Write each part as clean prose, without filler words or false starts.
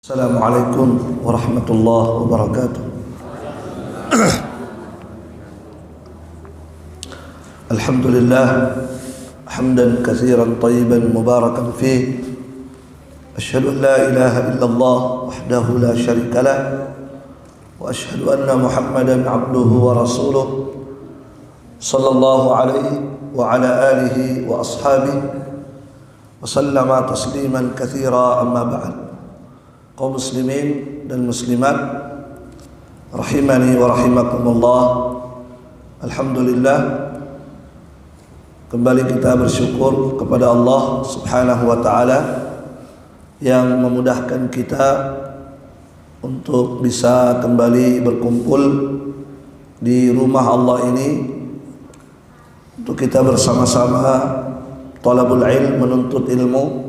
Assalamualaikum warahmatullahi wabarakatuh. Alhamdulillah hamdan katsiran tayyiban mubarakan fih. Asyhadu an la ilaha illallah wahdahu la syarika lah wa asyhadu anna Muhammadan abduhu wa rasuluh sallallahu alaihi wa ala alihi wa ashabihi wa sallama tasliman katsira, amma ba'd. Kaum muslimin dan muslimat rahimani wa rahimakumullah. Alhamdulillah, kembali kita bersyukur kepada Allah Subhanahu wa taala yang memudahkan kita untuk bisa kembali berkumpul di rumah Allah ini untuk kita bersama-sama talabul ilm, menuntut ilmu,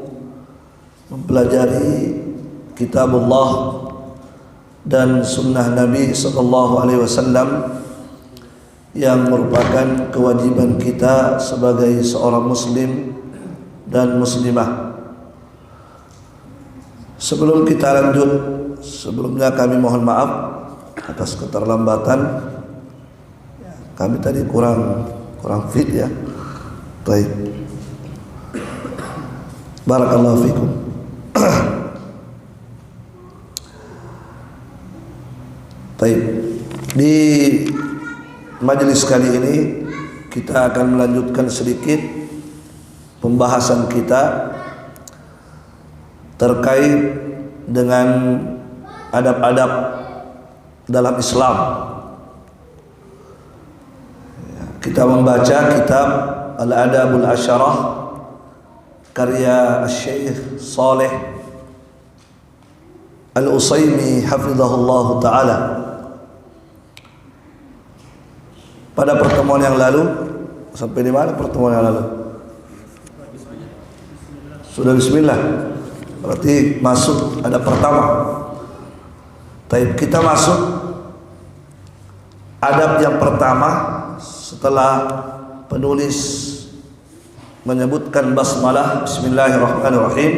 mempelajari Kitabullah dan sunnah Nabi sallallahu alaihi wasallam yang merupakan kewajiban kita sebagai seorang muslim dan muslimah. Sebelum kita lanjut, sebelumnya kami mohon maaf atas keterlambatan. Kami tadi kurang fit ya. Baik. Barakallahu fikum. Baik, di majelis kali ini kita akan melanjutkan sedikit pembahasan kita terkait dengan adab-adab dalam Islam. Kita membaca kitab Al-Adabul Asyarah karya Syekh Shalih Al-Utsaimin hafizahullah taala. Pada pertemuan yang lalu, sampai di mana pertemuan yang lalu? Sudah bismillah. Berarti masuk ada pertama. Baik, kita masuk adab yang pertama setelah penulis menyebutkan basmalah bismillahirrahmanirrahim.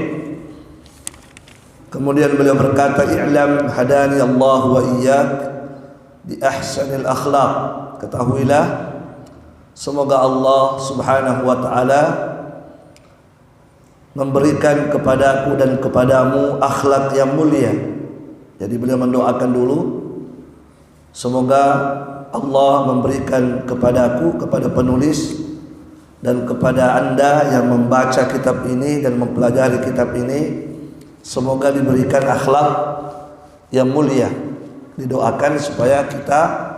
Kemudian beliau berkata, "I'lam hadani Allah wa iyyak bi ahsanil akhlaq." Ketahuilah, semoga Allah Subhanahu wa taala memberikan kepadaku dan kepadamu akhlak yang mulia. Jadi beliau mendoakan dulu, semoga Allah memberikan kepadaku, kepada penulis dan kepada Anda yang membaca kitab ini dan mempelajari kitab ini, semoga diberikan akhlak yang mulia. Didoakan supaya kita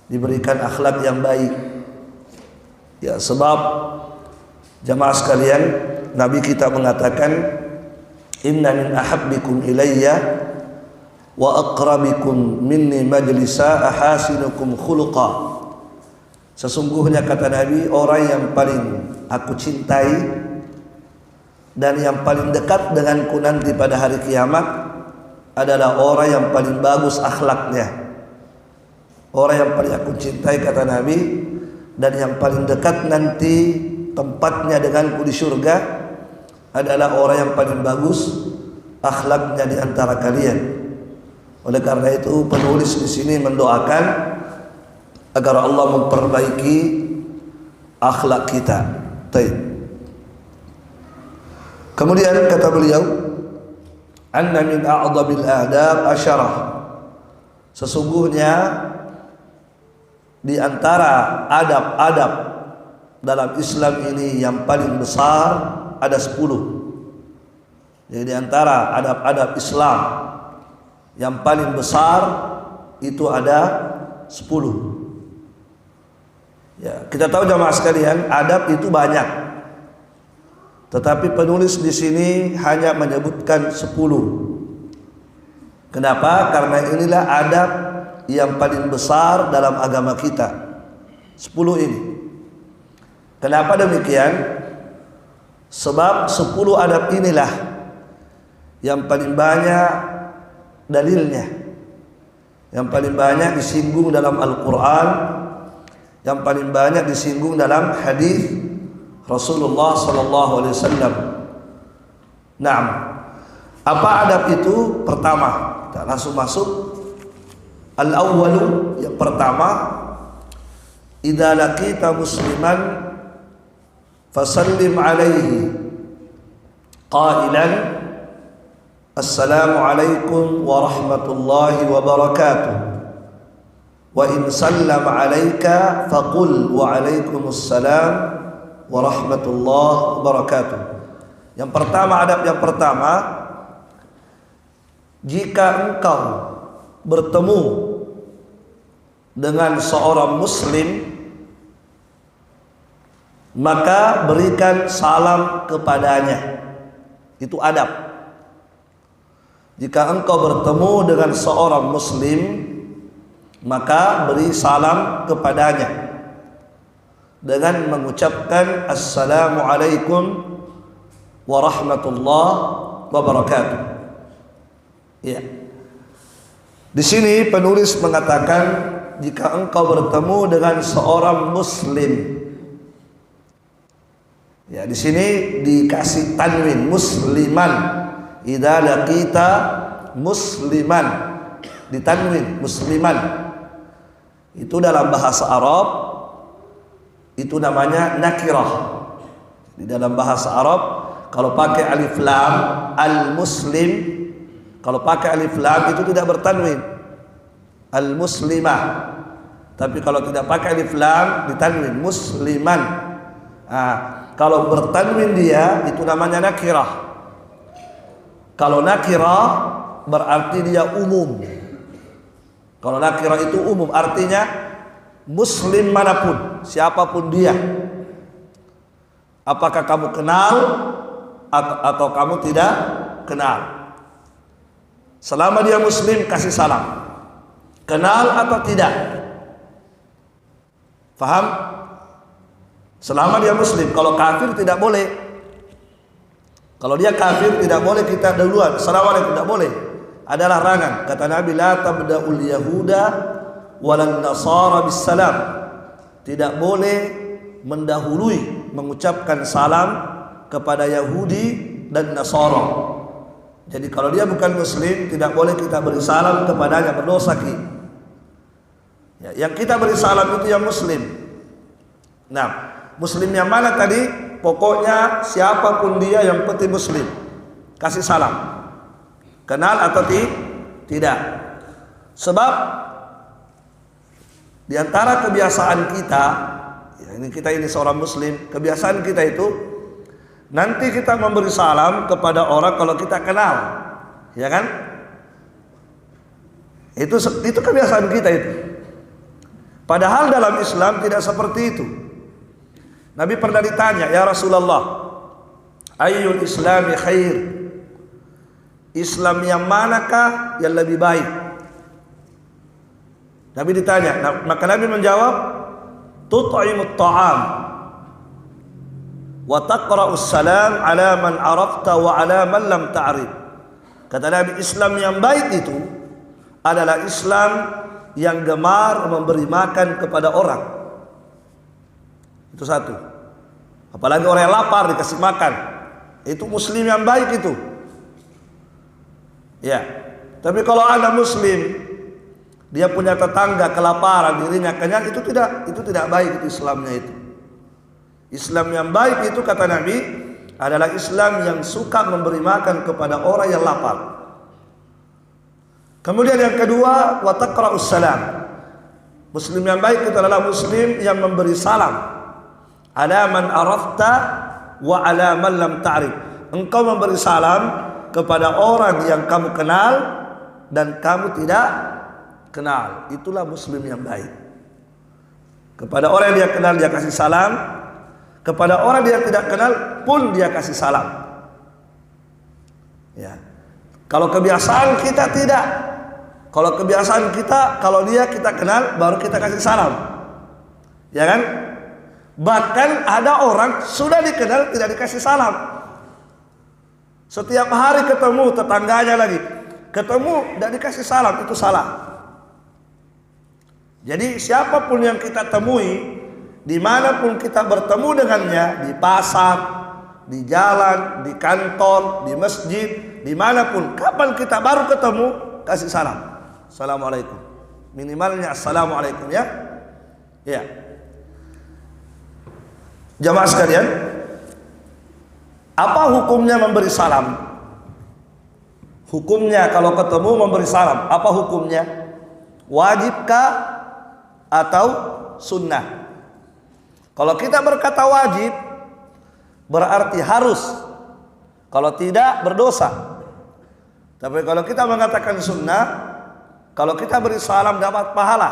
diberikan akhlak yang baik. Ya, sebab jamaah sekalian, Nabi kita mengatakan, "Inna min ahabbikum ilayya wa aqrabikum minni majlisa ahasinukum khuluqa." Sesungguhnya kata Nabi, orang yang paling aku cintai dan yang paling dekat denganku nanti pada hari kiamat adalah orang yang paling bagus akhlaknya. Orang yang paling aku cintai kata Nabi dan yang paling dekat nanti tempatnya denganku di surga adalah orang yang paling bagus akhlaknya di antara kalian. Oleh karena itu penulis di sini mendoakan agar Allah memperbaiki akhlak kita. Baik. Kemudian kata beliau, "Anna min a'dhabil adab asyarah." Sesungguhnya di antara adab-adab dalam Islam ini yang paling besar ada 10. Jadi di antara adab-adab Islam yang paling besar itu ada 10. Ya, kita tahu jamaah sekalian, adab itu banyak. Tetapi penulis di sini hanya menyebutkan 10. Kenapa? Karena inilah adab yang paling besar dalam agama kita. 10 ini. Kenapa demikian? Sebab 10 adab inilah yang paling banyak dalilnya, yang paling banyak disinggung dalam Al-Quran, yang paling banyak disinggung dalam hadis Rasulullah sallallahu alaihi wasallam. Naam. Apa adab itu? Pertama, kita langsung masuk. Al-awwalu, yang pertama, idza laqita musliman fasallim alaihi qailan assalamu alaikum warahmatullahi wabarakatuh, wa in sallam alaika faqul wa alaikumussalam warahmatullahi wabarakatuh. Yang pertama, adab yang pertama, jika engkau bertemu dengan seorang muslim, maka berikan salam kepadanya. Itu adab. Jika engkau bertemu dengan seorang muslim, maka beri salam kepadanya dengan mengucapkan assalamualaikum warahmatullahi wabarakatuh. Ya. Di sini penulis mengatakan jika engkau bertemu dengan seorang muslim. Ya, di sini dikasih tanwin musliman. Idza laqita musliman, ditanwin musliman. Itu dalam bahasa Arab itu namanya nakirah. Di dalam bahasa Arab kalau pakai alif lam al-muslim, kalau pakai alif lam itu tidak bertanwin al-muslimah. Tapi kalau tidak pakai alif lam ditanwin musliman. Kalau bertanwin dia itu namanya nakirah. Kalau nakirah berarti dia umum. Kalau nakirah itu umum, artinya muslim manapun, siapapun dia. Apakah kamu kenal atau kamu tidak kenal, selama dia muslim kasih salam, kenal atau tidak. Faham? Selama dia muslim. Kalau kafir tidak boleh. Kalau dia kafir tidak boleh kita duluan assalamualaikum, tidak boleh. Ada larangan. Kata Nabi, la tabda'ul yahuda walan nasara bisalam. Tidak boleh mendahului mengucapkan salam kepada Yahudi dan Nasara. Jadi kalau dia bukan muslim tidak boleh kita beri salam kepadanya, berdosa ki. Ya, yang kita beri salam itu yang muslim. Nah, muslim yang mana tadi? Pokoknya siapapun dia yang penting muslim, kasih salam. Kenal atau tidak. Sebab di antara kebiasaan kita, ya ini seorang muslim, kebiasaan kita itu nanti kita memberi salam kepada orang kalau kita kenal, ya kan? Itu kebiasaan kita itu. Padahal dalam Islam tidak seperti itu. Nabi pernah ditanya, ya Rasulullah, ayyul islami khair? Islam yang manakah yang lebih baik? Nabi ditanya, maka Nabi menjawab, tut'imut ta'am wa taqra'us salam ala man arafta wa ala man lam ta'rif. Kata Nabi, Islam yang baik itu adalah Islam yang gemar memberi makan kepada orang. Itu satu. Apalagi orang yang lapar dikasih makan. Itu muslim yang baik itu. Ya. Tapi kalau ada muslim dia punya tetangga kelaparan, dirinya kenyang, itu tidak baik itu Islamnya itu. Islam yang baik itu kata Nabi adalah Islam yang suka memberi makan kepada orang yang lapar. Kemudian yang kedua, wa taqra'us salam. Muslim yang baik itu adalah muslim yang memberi salam ala man arafta wa ala man lam ta'rif. Engkau memberi salam kepada orang yang kamu kenal dan kamu tidak kenal. Itulah muslim yang baik. Kepada orang yang dia kenal dia kasih salam, kepada orang dia tidak kenal pun dia kasih salam. Ya. Kalau kebiasaan kita tidak. Kalau kebiasaan kita, kalau dia kita kenal baru kita kasih salam. Ya kan? Bahkan ada orang sudah dikenal tidak dikasih salam. Setiap hari ketemu tetangganya lagi, ketemu tidak dikasih salam, itu salah. Jadi siapapun yang kita temui, dimanapun kita bertemu dengannya, di pasar, di jalan, di kantor, di masjid, dimanapun, kapan kita baru ketemu, kasih salam. Assalamualaikum. Minimalnya assalamualaikum ya. Ya. Jamaah sekalian, apa hukumnya memberi salam? Hukumnya kalau ketemu memberi salam, apa hukumnya? Wajibkah atau sunnah? Kalau kita berkata wajib, berarti harus. Kalau tidak, berdosa. Tapi kalau kita mengatakan sunnah, kalau kita beri salam dapat pahala.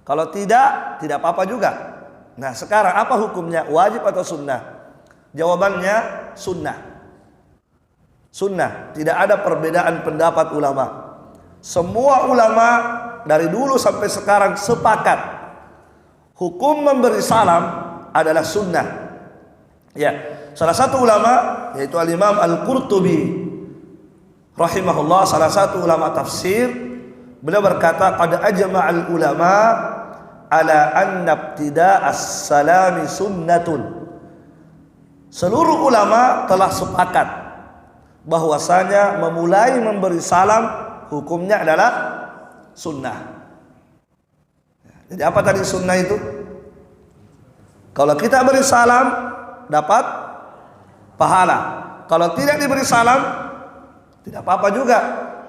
Kalau tidak, tidak apa-apa juga. Nah sekarang apa hukumnya? Wajib atau sunnah? Jawabannya sunnah. Sunnah. Tidak ada perbedaan pendapat ulama. Semua ulama dari dulu sampai sekarang sepakat hukum memberi salam adalah sunnah. Ya, salah satu ulama yaitu Al-Imam Al-Qurtubi rahimahullah, salah satu ulama tafsir, beliau berkata, qad ajma'al ulama ala anna ibtida'as salami sunnatun. Seluruh ulama telah sepakat bahwasanya memulai memberi salam hukumnya adalah sunnah. Jadi apa tadi sunnah itu? Kalau kita beri salam dapat pahala. Kalau tidak diberi salam tidak apa-apa juga,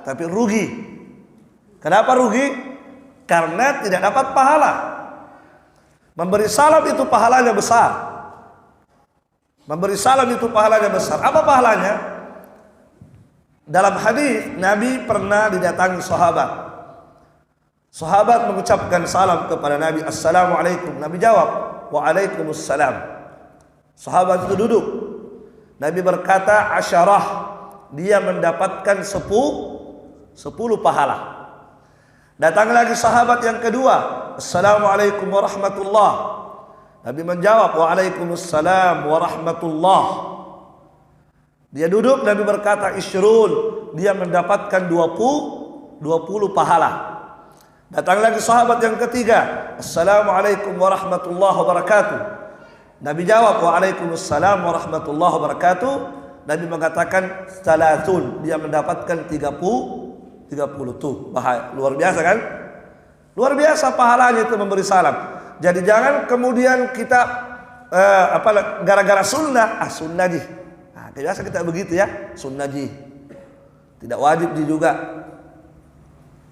tapi rugi. Kenapa rugi? Karena tidak dapat pahala. Memberi salam itu pahalanya besar. Memberi salam itu pahalanya besar. Apa pahalanya? Dalam hadis Nabi pernah didatangi sahabat. Sahabat mengucapkan salam kepada Nabi, Assalamualaikum. Nabi jawab, Waalaikumsalam. Sahabat itu duduk. Nabi berkata, asyarah, dia mendapatkan 10 pahala. Datang lagi sahabat yang kedua, Assalamualaikum warahmatullah. Nabi menjawab, Waalaikumsalam warahmatullah. Dia duduk, Nabi berkata, isyrun, dia mendapatkan 20 pahala. Datang lagi sahabat yang ketiga, Assalamualaikum warahmatullahi wabarakatuh. Nabi jawab, Waalaikumsalam warahmatullahi wabarakatuh. Nabi mengatakan salatun, dia mendapatkan 30 tuh. Luar biasa kan? Luar biasa pahalanya itu memberi salam. Jadi jangan kemudian kita gara-gara sunnah, sunnah ji. Nah, biasa kita begitu ya, sunnah ji. Tidak wajib ji juga.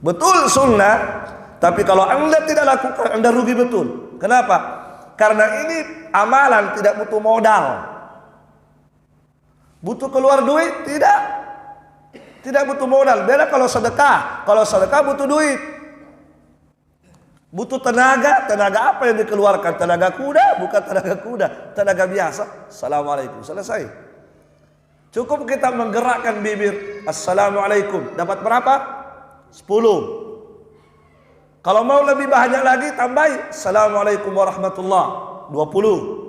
Betul sunnah, tapi kalau Anda tidak lakukan, Anda rugi betul. Kenapa? Karena ini amalan tidak butuh modal. Butuh keluar duit? Tidak. Tidak butuh modal. Beda kalau sedekah. Kalau sedekah butuh duit. Butuh tenaga. Tenaga apa yang dikeluarkan? Tenaga kuda? Bukan tenaga kuda. Tenaga biasa. Assalamualaikum. Selesai. Cukup kita menggerakkan bibir. Assalamualaikum. Dapat berapa? 10. Kalau mau lebih banyak lagi, tambahi. Assalamualaikum warahmatullahi 20.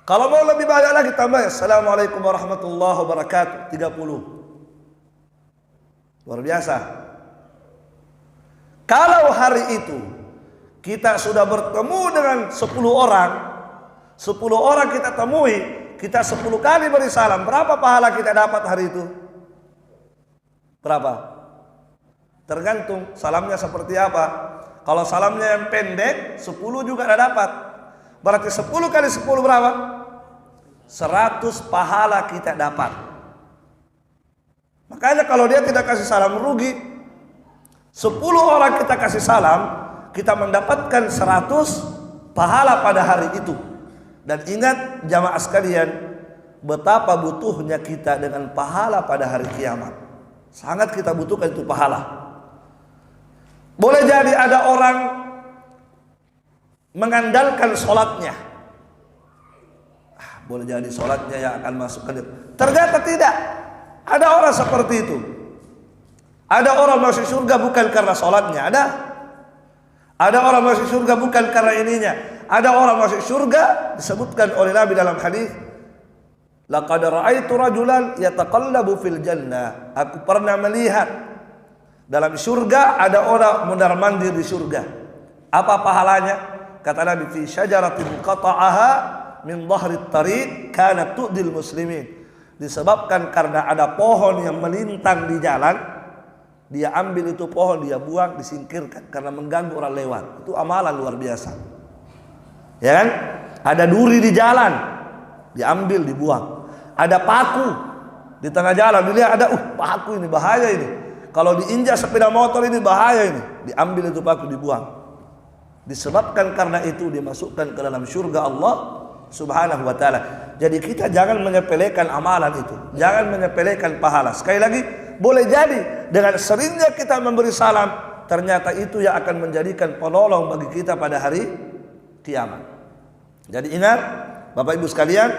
Kalau mau lebih banyak lagi, tambah Assalamualaikum warahmatullahi wabarakatuh 30. Luar biasa. Kalau hari itu kita sudah bertemu dengan 10 orang, 10 orang kita temui, kita 10 kali beri salam, berapa pahala kita dapat hari itu? Berapa? Tergantung salamnya seperti apa. Kalau salamnya yang pendek, 10 juga ada dapat. Berarti 10 kali 10 berapa? 100 pahala kita dapat. Makanya kalau dia tidak kasih salam rugi. 10 orang kita kasih salam, kita mendapatkan 100 pahala pada hari itu. Dan ingat jamaah sekalian, betapa butuhnya kita dengan pahala pada hari kiamat. Sangat kita butuhkan itu pahala. Boleh jadi ada orang mengandalkan sholatnya. Boleh jadi sholatnya yang akan masuk ke dia. Ternyata tidak. Ada orang seperti itu. Ada orang masuk surga bukan karena sholatnya. Ada orang masuk surga bukan karena ininya. Ada orang masuk surga disebutkan oleh Nabi dalam hadis, laqad ra'aitu rajulan yataqallabu fil jannah. Aku pernah melihat dalam surga ada orang mondar-mandir di surga. Apa pahalanya? Kata Nabi, fi syajaratin qata'aha min dhahri tariq kanat tu'dil muslimin. disebabkan karena ada pohon yang melintang di jalan, dia ambil itu pohon, dia buang, disingkirkan karena mengganggu orang lewat. Itu amalan luar biasa. Ya kan? Ada duri di jalan, diambil, dibuang. Ada paku di tengah jalan, dilihat ada, paku ini bahaya ini. Kalau diinjak sepeda motor ini bahaya ini. Diambil itu paku, dibuang. Disebabkan karena itu dimasukkan ke dalam surga Allah Subhanahu wa ta'ala. Jadi kita jangan menyepelekan amalan itu, jangan menyepelekan pahala. Sekali lagi, boleh jadi dengan seringnya kita memberi salam, ternyata itu yang akan menjadikan penolong bagi kita pada hari kiamat. Jadi ingat Bapak Ibu sekalian,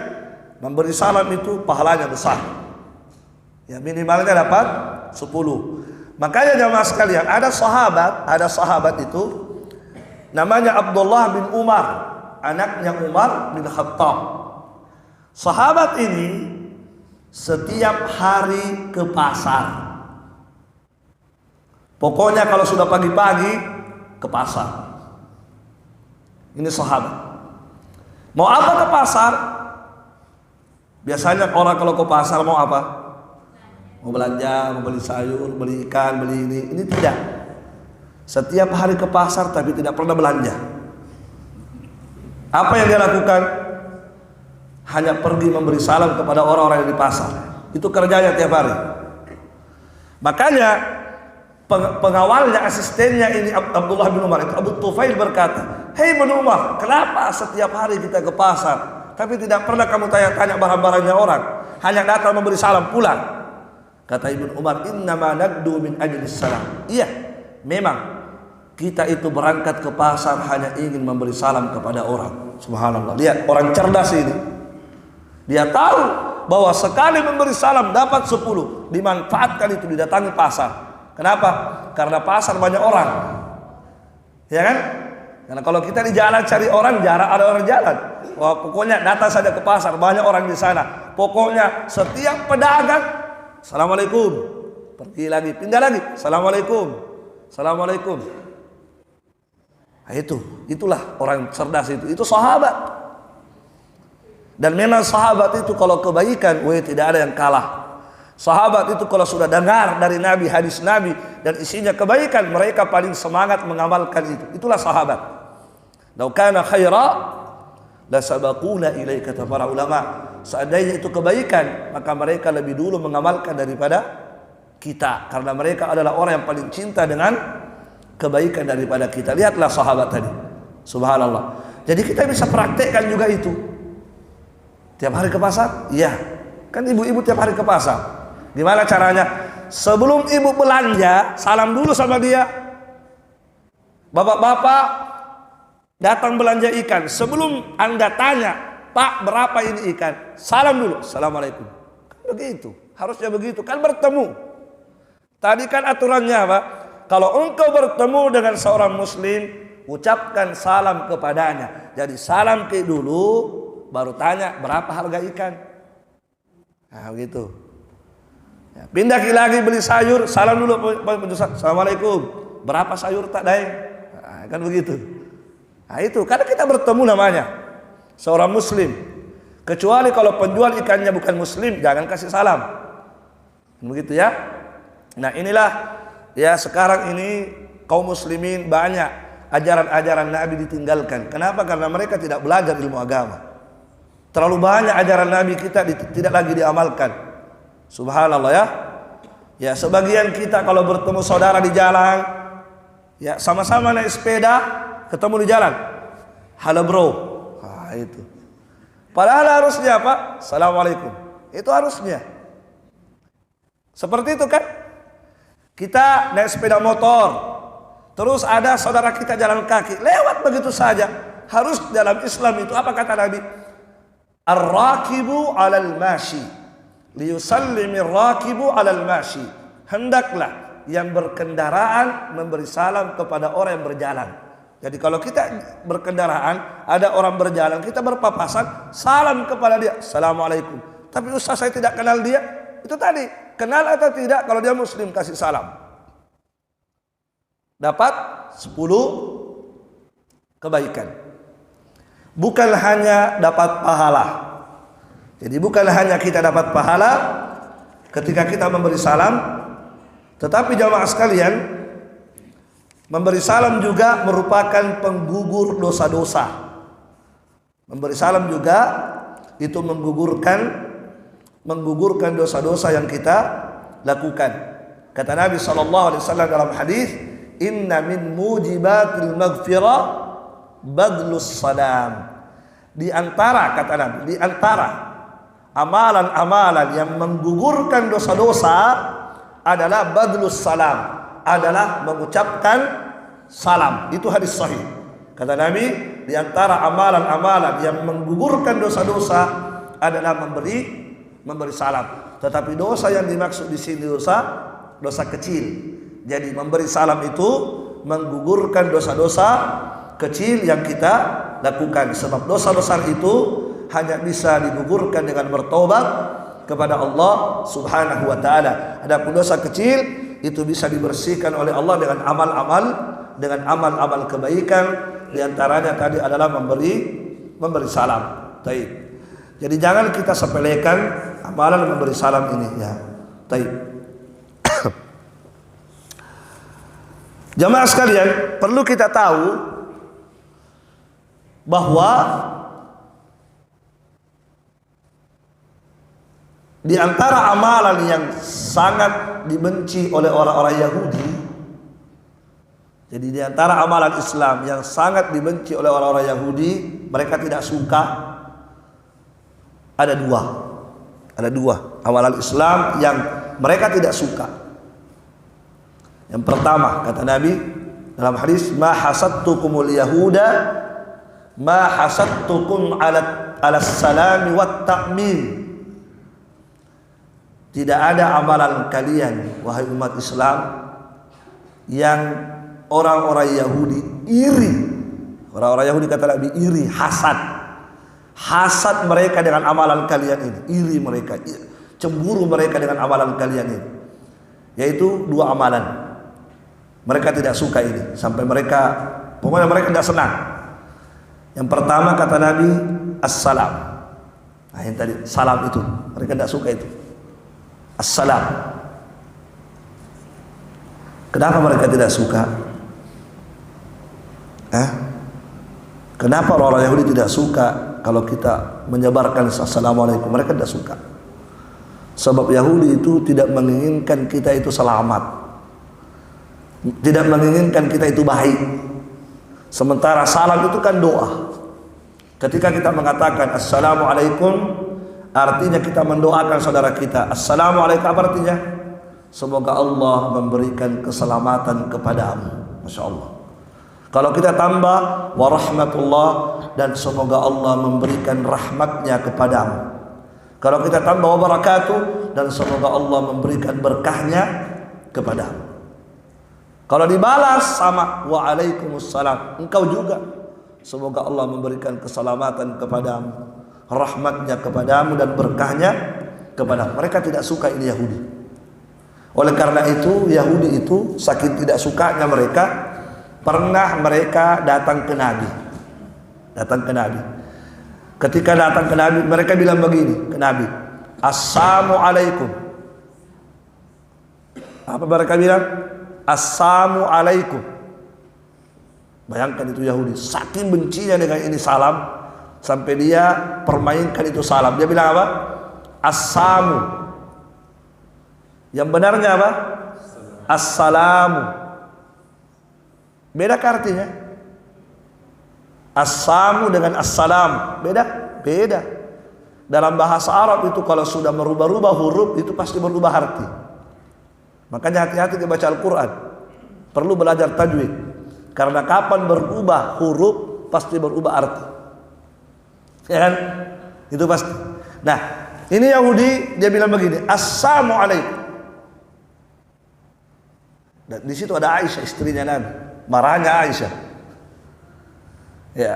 memberi salam itu pahalanya besar. Ya, minimalnya dapat 10. Makanya jamaah sekalian, ada sahabat itu namanya Abdullah bin Umar, anaknya Umar bin Khattab. Sahabat ini setiap hari ke pasar. Pokoknya kalau sudah pagi-pagi ke pasar. Ini sahabat. Mau apa ke pasar? Biasanya orang kalau ke pasar mau apa? Mau belanja, mau beli sayur, beli ikan, beli ini. Ini tidak. Setiap hari ke pasar tapi tidak pernah belanja. Apa yang dia lakukan? Hanya pergi memberi salam kepada orang-orang yang di pasar. Itu kerjanya tiap hari. Makanya pengawalnya, asistennya ini Abdullah bin Umar itu, Abu Tufail berkata, "Hei bin Umar, kenapa setiap hari kita ke pasar tapi tidak pernah kamu tanya-tanya barang-barangnya orang, hanya datang memberi salam pulang?" Kata Ibnu Umar, "Innama nagdu min ajlis salam." Iya, memang kita itu berangkat ke pasar hanya ingin memberi salam kepada orang. Subhanallah. Lihat orang cerdas ini. Dia tahu bahwa sekali memberi salam dapat 10. Dimanfaatkan itu, didatangi pasar. Kenapa? Karena pasar banyak orang. Ya kan? Karena kalau kita di jalan cari orang, jarang ada orang jalan. Wah, pokoknya datang saja ke pasar, banyak orang di sana. Pokoknya setiap pedagang, assalamualaikum. Pergi lagi, pindah lagi, assalamualaikum. Assalamualaikum. Nah, itulah orang cerdas itu. Itu sahabat. Dan memang sahabat itu kalau kebaikan, tidak ada yang kalah. Sahabat itu kalau sudah dengar dari Nabi, hadis Nabi dan isinya kebaikan, mereka paling semangat mengamalkan itu. Itulah sahabat. Lau kana khaira la sabaquna ilaihi, kata para ulama. Seandainya itu kebaikan, maka mereka lebih dulu mengamalkan daripada kita, karena mereka adalah orang yang paling cinta dengan kebaikan daripada kita. Lihatlah sahabat tadi. Subhanallah. Jadi kita bisa praktekkan juga itu. Tiap hari ke pasar? Iya. Kan ibu-ibu tiap hari ke pasar. Gimana caranya? Sebelum ibu belanja, salam dulu sama dia. Bapak-bapak datang belanja ikan. Sebelum Anda tanya, "Pak, berapa ini ikan?" Salam dulu. Assalamualaikum. Kan begitu. Harusnya begitu. Kan bertemu. Tadi kan aturannya apa? Kalau engkau bertemu dengan seorang muslim, ucapkan salam kepadanya. Jadi salam ke dulu, baru tanya berapa harga ikan. Nah begitu. Ya, pindah lagi beli sayur, salam dulu penjual. Assalamualaikum. Berapa sayur tak daeng? Nah, kan begitu. Nah itu karena kita bertemu namanya seorang muslim. Kecuali kalau penjual ikannya bukan muslim, jangan kasih salam. Begitu ya. Nah inilah ya, sekarang ini kaum muslimin banyak ajaran-ajaran Nabi ditinggalkan. Kenapa? Karena mereka tidak belajar ilmu agama. Terlalu banyak ajaran Nabi kita tidak lagi diamalkan. Subhanallah ya. Ya, sebagian kita kalau bertemu saudara di jalan, ya sama-sama naik sepeda, ketemu di jalan. "Halo bro." Nah, itu. Padahal harusnya apa? Assalamualaikum. Itu harusnya. Seperti itu kan? Kita naik sepeda motor, terus ada saudara kita jalan kaki, lewat begitu saja. Harus dalam Islam itu apa kata Nabi? Ar-rakibu 'alal mashi liyusallimir rakibu 'alal mashi. Hendaklah yang berkendaraan memberi salam kepada orang yang berjalan. Jadi kalau kita berkendaraan, ada orang berjalan, kita berpapasan, salam kepada dia, "Assalamualaikum." Tapi ustaz, saya tidak kenal dia. Itu tadi, kenal atau tidak, kalau dia muslim kasih salam. Dapat 10 kebaikan. Bukan hanya dapat pahala, Jadi bukan hanya kita dapat pahala ketika kita memberi salam, tetapi jamaah sekalian, memberi salam juga merupakan penggugur dosa-dosa. Memberi salam juga itu menggugurkan dosa-dosa yang kita lakukan. Kata Nabi SAW dalam hadis, inna min mujibatil maghfirah badlus salam. Di antara, kata Nabi, di antara amalan-amalan yang menggugurkan dosa-dosa adalah badlus salam, adalah mengucapkan salam. Itu hadis sahih. Kata Nabi, di antara amalan-amalan yang menggugurkan dosa-dosa adalah memberi salam. Tetapi dosa yang dimaksud di sini dosa kecil. Jadi memberi salam itu menggugurkan dosa-dosa kecil yang kita lakukan. Sebab dosa besar itu hanya bisa digugurkan dengan bertobat kepada Allah Subhanahu wa taala. Adapun dosa kecil itu bisa dibersihkan oleh Allah dengan amal-amal kebaikan. Di antaranya tadi adalah memberi salam. Taib. Jadi jangan kita sepelekan amalan memberi salam ini ya. Taib. Jamaah sekalian, perlu kita tahu bahwa di antara amalan yang sangat dibenci oleh orang-orang Yahudi, jadi di antara amalan Islam yang sangat dibenci oleh orang-orang Yahudi, mereka tidak suka, ada dua amalan Islam yang mereka tidak suka. Yang pertama, kata Nabi dalam hadis, ma hasadtukumul yahuda ma hasadtukum ala salami wat ta'min. Tidak ada amalan kalian wahai umat Islam yang orang-orang Yahudi iri. Orang-orang Yahudi kata Nabi iri, hasad mereka dengan amalan kalian ini. Iri mereka, cemburu mereka dengan amalan kalian ini. Yaitu dua amalan. Mereka tidak suka ini, sampai pokoknya mereka tidak senang. Yang pertama kata Nabi, assalam. Nah, yang tadi salam itu, mereka tidak suka itu. Assalam. Kenapa mereka tidak suka? Kenapa orang Yahudi tidak suka kalau kita menyebarkan assalamualaikum? Mereka tidak suka. Sebab Yahudi itu tidak menginginkan kita itu selamat, tidak menginginkan kita itu baik. Sementara salam itu kan doa. Ketika kita mengatakan assalamualaikum, artinya kita mendoakan saudara kita. Assalamualaikum apa artinya? Semoga Allah memberikan keselamatan kepadamu. Masya Allah. Kalau kita tambah warahmatullah, dan semoga Allah memberikan rahmatnya kepadamu. Kalau kita tambah wabarakatuh, dan semoga Allah memberikan berkahnya kepadamu. Kalau dibalas sama waalaikumsalam, engkau juga semoga Allah memberikan keselamatan kepadamu, rahmatnya kepadamu, dan berkahnya kepadamu. Mereka tidak suka ini Yahudi. Oleh karena itu Yahudi itu saking tidak sukanya mereka, pernah mereka datang ke Nabi. Ketika datang ke Nabi, mereka bilang begini ke Nabi, assalamualaikum. Apa mereka bilang? Assalamualaikum. Bayangkan itu Yahudi, saking bencinya dengan ini salam, sampai dia permainkan itu salam. Dia bilang apa? Assalamu. Yang benarnya apa? Assalamu. Beda artinya. Assalamu dengan assalam beda. Dalam bahasa Arab itu kalau sudah merubah-rubah huruf itu pasti berubah arti. Makanya hati-hati kebaca Al-Quran. Perlu belajar tajwid. Karena kapan berubah huruf pasti berubah arti. Ya kan? Itu pasti. Nah, ini Yahudi dia bilang begini, assalamualaikum. Dan di situ ada Aisyah istrinya Nabi. Marahnya Aisyah. Ya.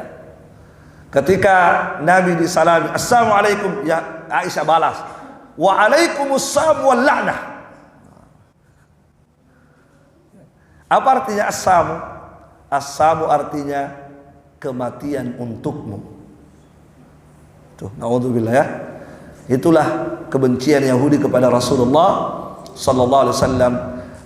Ketika Nabi disalami, assalamualaikum, ya Aisyah balas, waalaikumsalam wal la'nah. Apa artinya as-samu? As-samu artinya kematian untukmu. Tuh, naudzubillah ya. Itulah kebencian Yahudi kepada Rasulullah sallallahu alaihi wasallam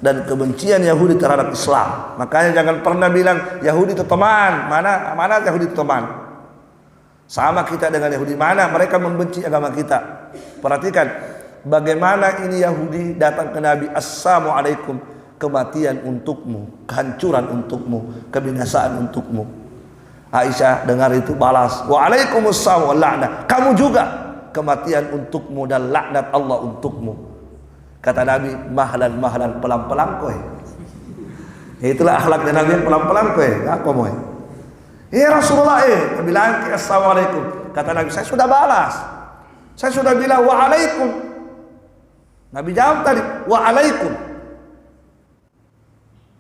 dan kebencian Yahudi terhadap Islam. Makanya jangan pernah bilang Yahudi itu teman. Mana Yahudi itu teman? Sama kita dengan Yahudi. Mana mereka membenci agama kita. Perhatikan bagaimana ini Yahudi datang ke Nabi, assalamualaikum, kematian untukmu, kehancuran untukmu, kebinasaan untukmu. Aisyah dengar itu balas, waalaikumsalam wal la'nah, kamu juga kematian untukmu dan laknat Allah untukmu. Kata Nabi, mahlan pelan-pelan kowe. Itulah akhlaknya Nabi, pelan-pelan kowe. Apa moe? Ya Rasulullah, bilang assalamualaikum. Kata Nabi, saya sudah balas. Saya sudah bilang waalaikum. Nabi jawab tadi, waalaikum.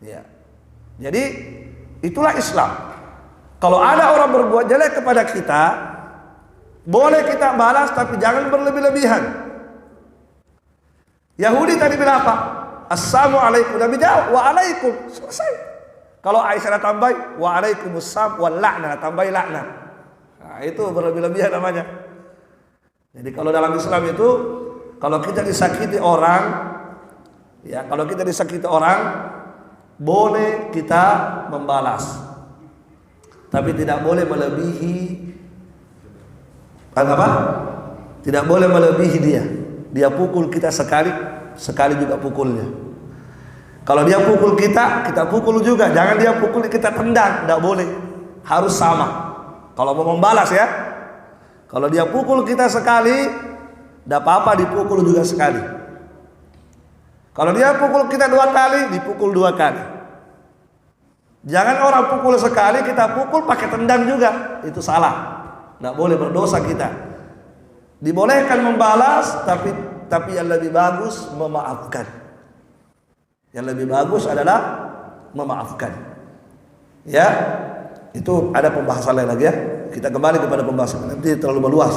Ya. Jadi itulah Islam. Kalau ada orang berbuat jelek kepada kita, boleh kita balas, tapi jangan berlebih-lebihan. Yahudi tadi bilang apa? Assalamualaikum. Nabi jawab waalaikum. Selesai. Kalau Aisyah tambahi waalaikumsalam wal la'nah, tambahi laknat. Nah, itu berlebih-lebihan namanya. Jadi kalau dalam Islam itu, kalau kita disakiti orang, ya kalau kita disakiti orang, boleh kita membalas. Tapi tidak boleh melebihi apa? Tidak boleh melebihi dia. Dia pukul kita sekali juga pukulnya. Kalau dia pukul kita pukul juga. Jangan dia pukul kita tendang, tidak boleh. Harus sama. Kalau mau membalas ya. Kalau dia pukul kita sekali, tidak apa-apa dipukul juga sekali. Kalau dia pukul kita 2 kali, dipukul 2 kali. Jangan orang pukul sekali, kita pukul pakai tendang juga. Itu salah. Tidak boleh, berdosa kita. Dibolehkan membalas, tapi yang lebih bagus memaafkan. Yang lebih bagus adalah memaafkan. Ya, itu ada pembahasan lain lagi ya. Kita kembali kepada pembahasan nanti terlalu meluas.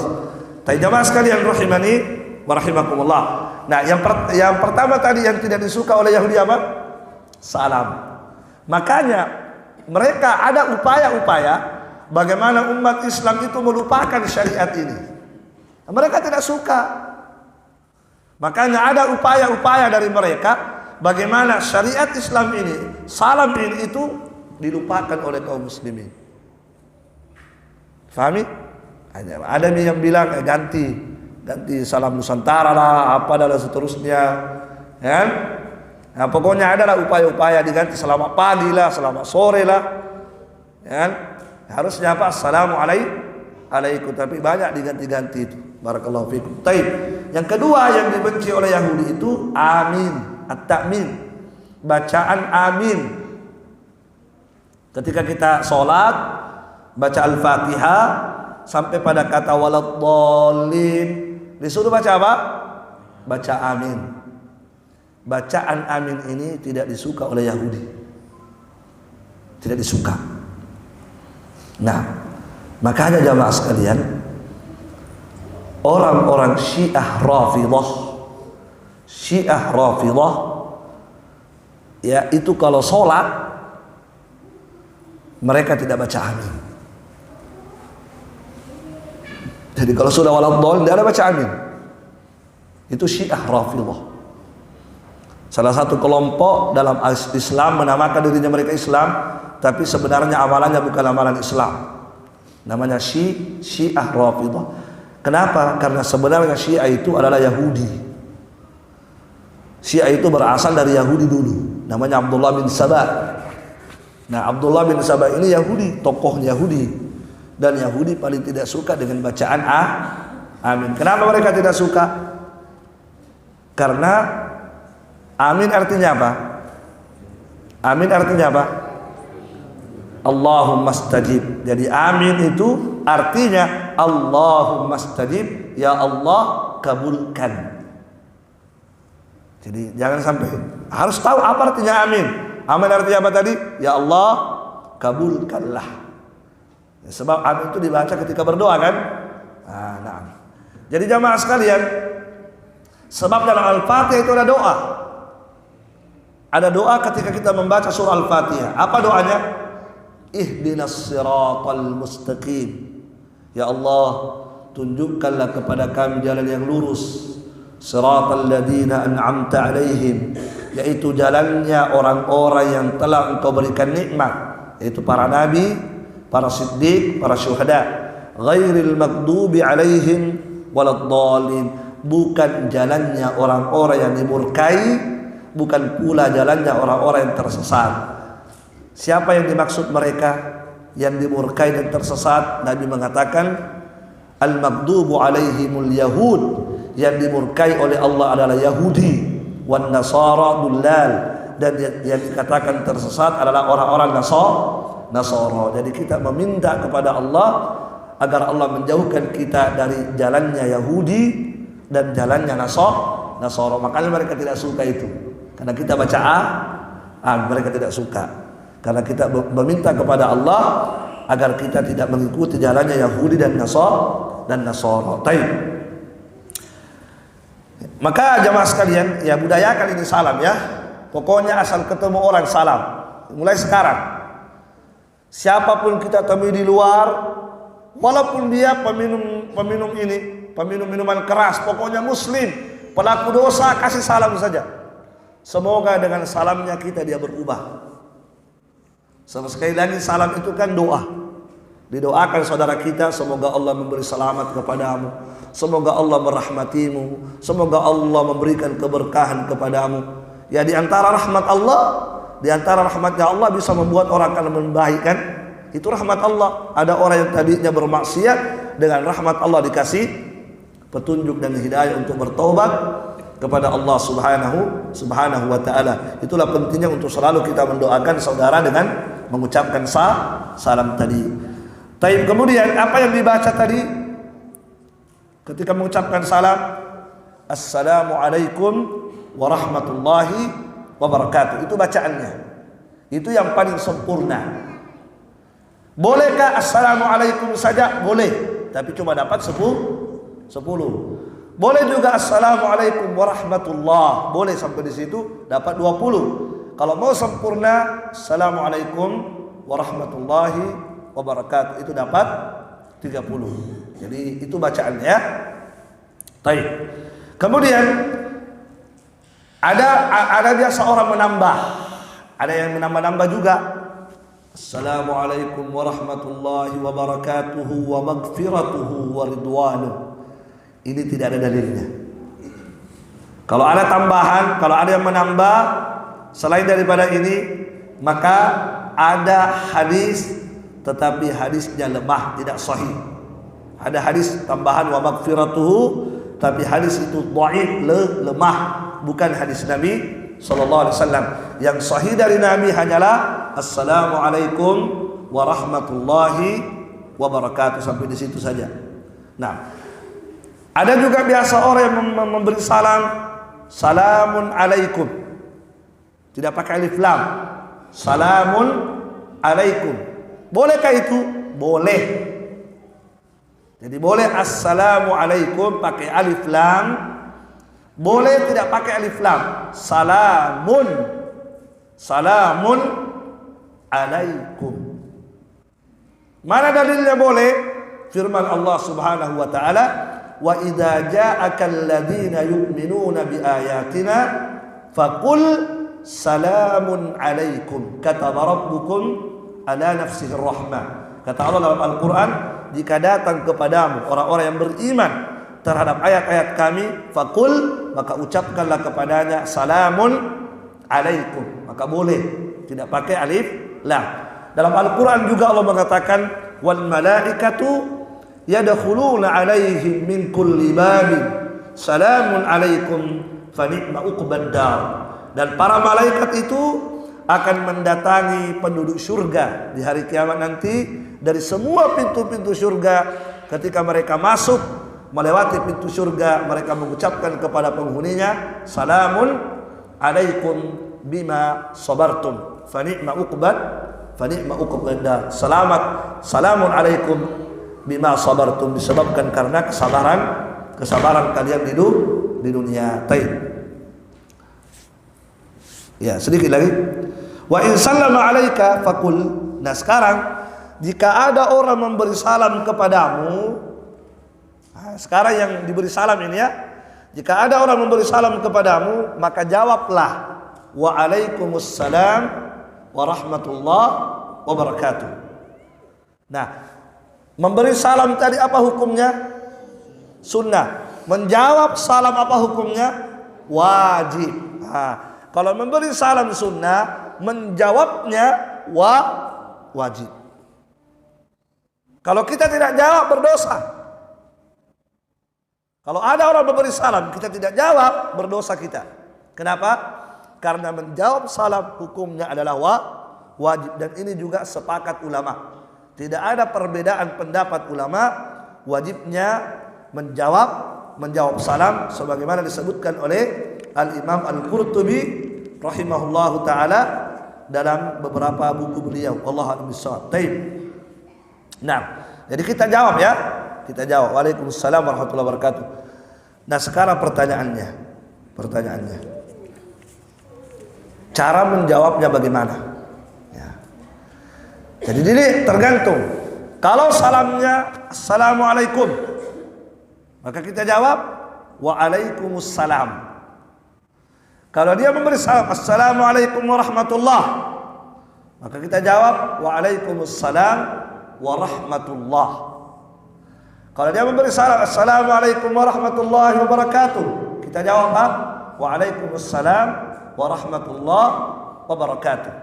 Tapi jamaah sekalian rahimani wa rahimakumullah. Nah, yang pertama tadi yang tidak disuka oleh Yahudi apa? Salam. Makanya mereka ada upaya-upaya bagaimana umat Islam itu melupakan syariat ini. Mereka tidak suka. Makanya ada upaya-upaya dari mereka bagaimana syariat Islam ini, salam ini itu dilupakan oleh kaum muslimin. Fahami? Ada yang bilang ganti salam Nusantara lah, apa dan seterusnya. Ya? Nah, pokoknya adalah upaya-upaya diganti selamat pagi lah, selamat sore lah. Ya? Harusnya apa? Assalamualaikum, tapi banyak diganti-ganti itu. Barakallahu fikum. Taib. Yang kedua yang dibenci oleh Yahudi itu amin, at-ta'min. Bacaan amin. Ketika kita sholat, baca Al-Fatihah sampai pada kata waladhdallin, disuruh baca apa? Baca amin. Bacaan amin ini tidak disuka oleh Yahudi. Tidak disuka. Nah, makanya jamaah sekalian, orang-orang Syiah Rafidhah ya itu kalau sholat mereka tidak baca amin. Jadi kalau sudah waladhdallin tidak ada baca amin. Itu Syiah Rafidhah. Salah satu kelompok dalam Islam menamakan dirinya mereka Islam, tapi sebenarnya amalannya bukan amalan Islam. Namanya Syiah Rafidhah. Kenapa? Karena sebenarnya Syiah itu adalah Yahudi. Syiah itu berasal dari Yahudi dulu. Namanya Abdullah bin Sabah. Nah, Abdullah bin Sabah ini Yahudi, tokoh Yahudi. Dan Yahudi paling tidak suka dengan bacaan amin. Kenapa mereka tidak suka? Karena amin artinya apa? Amin artinya apa? Allahumma stajib. Jadi amin itu artinya Allahumma stajib, ya Allah kabulkan. Jadi jangan sampai, harus tahu apa artinya amin. Amin artinya apa tadi? Ya Allah kabulkanlah. Ya, sebab amin itu dibaca ketika berdoa kan? Nah. Jadi jamaah sekalian, sebab dalam Al-Fatihah itu ada doa. Ada doa ketika kita membaca surah Al-Fatihah. Apa doanya? Ihdinas siratal mustaqim. Ya Allah, tunjukkanlah kepada kami jalan yang lurus, siratal ladzina an'amta alaihim, yaitu jalannya orang-orang yang telah Engkau berikan nikmat, yaitu para nabi, para siddiq, para syuhada. Ghairil maghdubi alaihim waladdallin, bukan jalannya orang-orang yang dimurkai, bukan pula jalannya orang-orang yang tersesat. Siapa yang dimaksud mereka yang dimurkai dan tersesat? Nabi mengatakan al-maghdubu alaihimul yahud, yang dimurkai oleh Allah adalah Yahudi, wan nasara dullal, dan yang dikatakan tersesat adalah orang-orang Nasara. Jadi kita meminta kepada Allah agar Allah menjauhkan kita dari jalannya Yahudi dan jalannya Nasara. Makanya mereka tidak suka itu, karena kita baca mereka tidak suka, karena kita meminta kepada Allah agar kita tidak mengikuti jalannya Yahudi dan Nasara. Maka jamaah sekalian, ya budayakan ini salam ya. Pokoknya asal ketemu orang salam. Mulai sekarang, siapapun kita temui di luar, walaupun dia peminum minuman keras, pokoknya muslim, pelaku dosa, kasih salam saja. Semoga dengan salamnya dia berubah. Sekali lagi, salam itu kan doa. Didoakan saudara kita, semoga Allah memberi selamat kepadamu, semoga Allah merahmatimu, semoga Allah memberikan keberkahan kepadamu. Ya, di antara rahmatnya Allah bisa membuat orang akan membaikkan. Itu rahmat Allah. Ada orang yang tadinya bermaksiat, dengan rahmat Allah dikasih petunjuk dan hidayah untuk bertobat kepada Allah subhanahu wa ta'ala. Itulah pentingnya untuk selalu kita mendoakan saudara dengan mengucapkan salam tadi. Kemudian apa yang dibaca tadi ketika mengucapkan salam? Assalamualaikum warahmatullahi wabarakatuh. Itu bacaannya. Itu yang paling sempurna. Bolehkah assalamualaikum saja? Boleh, tapi cuma dapat 10. Boleh juga assalamualaikum warahmatullah, boleh sampai di situ dapat 20. Kalau mau sempurna, assalamualaikum warahmatullahi wabarakatuh, itu dapat 30. Jadi itu bacaannya. Baik. Kemudian ada biasa orang menambah. Ada yang menambah juga. Assalamualaikum warahmatullahi wabarakatuhu wa maghfiratuhu wa ridwanuh. Ini tidak ada dalilnya. Kalau ada tambahan, kalau ada yang menambah selain daripada ini, maka ada hadis, tetapi hadisnya lemah, tidak sahih. Ada hadis tambahan wa maghfiratuhu, tapi hadis itu dhaif, lemah, bukan hadis Nabi sallallahu alaihi wasallam. Yang sahih dari Nabi hanyalah assalamualaikum warahmatullahi wabarakatuh, sampai di situ saja. Nah, ada juga biasa orang yang memberi salam, salamun alaikum, tidak pakai alif lam, salamun alaikum. Bolehkah itu? Boleh. Jadi boleh assalamu alaikum pakai alif lam, boleh tidak pakai alif lam, salamun alaikum. Mana dalilnya boleh? Firman Allah Subhanahu wa taala, wa idza ja'aka alladziina yu'minuuna biayatina faqul salamun alaikum kataba rabbukum ala nafsihi rahmah. Kata Allah dalam Al-Quran, jika datang kepadamu orang-orang yang beriman terhadap ayat-ayat kami, faqul, maka ucapkanlah kepadanya salamun alaikum. Maka boleh, tidak pakai alif lam. Dalam Al-Quran juga Allah mengatakan, wal malaikatu yadkhuluna alaihim min kulli babin salamun alaikum fa ni'ma uqbad dar. Dan para malaikat itu akan mendatangi penduduk surga di hari kiamat nanti dari semua pintu-pintu surga. Ketika mereka masuk melewati pintu surga, mereka mengucapkan kepada penghuninya, salamun alaikum bima sabartum fa ni'ma uqbad dar. Salamun alaikum bima sabartum, disebabkan karena kesabaran kalian di dunia. Ya, sedikit lagi. Wa in sallama alaika faqul. Nah, sekarang jika ada orang memberi salam kepadamu, sekarang yang diberi salam ini ya, jika ada orang memberi salam kepadamu, maka jawablah waalaikumsalam warahmatullahi wabarakatuh. Nah, memberi salam tadi apa hukumnya? Sunnah. Menjawab salam apa hukumnya? Wajib. Nah, kalau memberi salam sunnah, menjawabnya wajib. Kalau kita tidak jawab, berdosa. Kalau ada orang memberi salam, kita tidak jawab, berdosa kita. Kenapa? Karena menjawab salam hukumnya adalah wajib. Dan ini juga sepakat ulama. Tidak ada perbedaan pendapat ulama, wajibnya menjawab salam sebagaimana disebutkan oleh Al-Imam Al-Qurtubi rahimahullahu taala dalam beberapa buku beliau. Wallahu a'lam bishawab. Nah, jadi kita jawab ya. Kita jawab waalaikumsalam warahmatullahi wabarakatuh. Nah, sekarang pertanyaannya. Cara menjawabnya bagaimana? Ya. Jadi ini tergantung. Kalau salamnya assalamualaikum, maka kita jawab waalaikumsalam. Kalau dia memberi salam assalamualaikum warahmatullah, maka kita jawab waalaikumsalam warahmatullah. Kalau dia memberi salam assalamualaikum warahmatullahi wabarakatuh, kita jawab waalaikumsalam warahmatullahi wabarakatuh.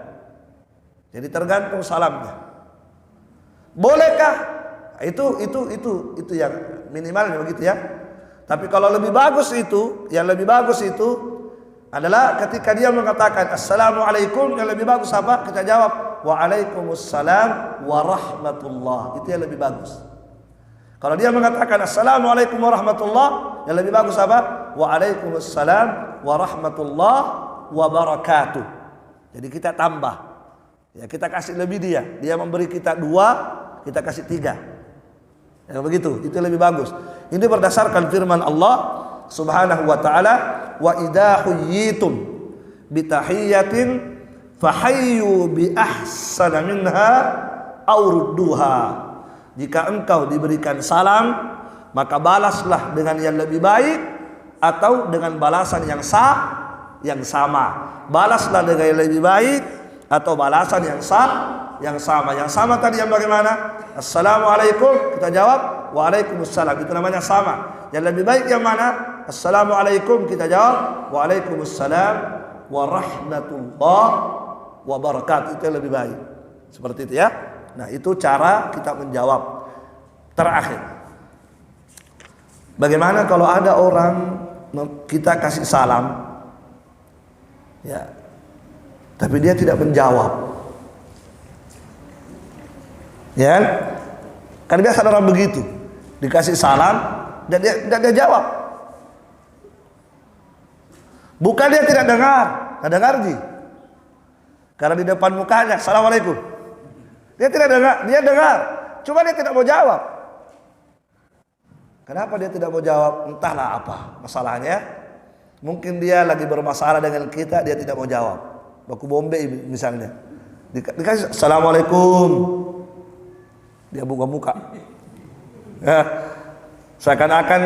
Jadi tergantung salamnya. Bolehkah? Itu yang minimalnya begitu ya. Tapi kalau lebih bagus itu, yang lebih bagus itu adalah ketika dia mengatakan assalamualaikum, yang lebih bagus apa? Kita jawab waalaikumsalam warahmatullah. Itu yang lebih bagus. Kalau dia mengatakan assalamualaikum warahmatullah, yang lebih bagus apa? Waalaikumsalam warahmatullah wabarakatuh. Jadi kita tambah. Ya, kita kasih lebih dia. Dia memberi kita 2, kita kasih 3. Ya, begitu. Itu lebih bagus. Ini berdasarkan firman Allah Subhanahu wa taala, wa idza huyyitum bi tahiyyatin fahayyu bi ahsana minha aw rudduha. Jika engkau diberikan salam, maka balaslah dengan yang lebih baik atau dengan balasan yang sama. Balaslah dengan yang lebih baik atau balasan yang sama. Yang sama tadi yang bagaimana? Assalamualaikum, kita jawab waalaikumsalam. Itu namanya sama. Yang lebih baik yang mana? Assalamualaikum, kita jawab waalaikumsalam warahmatullahi wabarakatuh. Itu yang lebih baik. Seperti itu ya. Nah, itu cara kita menjawab. Terakhir, bagaimana kalau ada orang kita kasih salam, ya, tapi dia tidak menjawab? Ya, kan biasa ada orang begitu, dikasih salam dan dia jawab. Bukan dia tidak dengar, dengar ji. Karena di depan mukanya assalamualaikum. Dia tidak dengar, dia dengar. Cuma dia tidak mau jawab. Kenapa dia tidak mau jawab? Entahlah apa masalahnya. Mungkin dia lagi bermasalah dengan kita, dia tidak mau jawab. Baku Bombay misalnya. Dikasih assalamualaikum. Dia buka muka. Ya, seakan-akan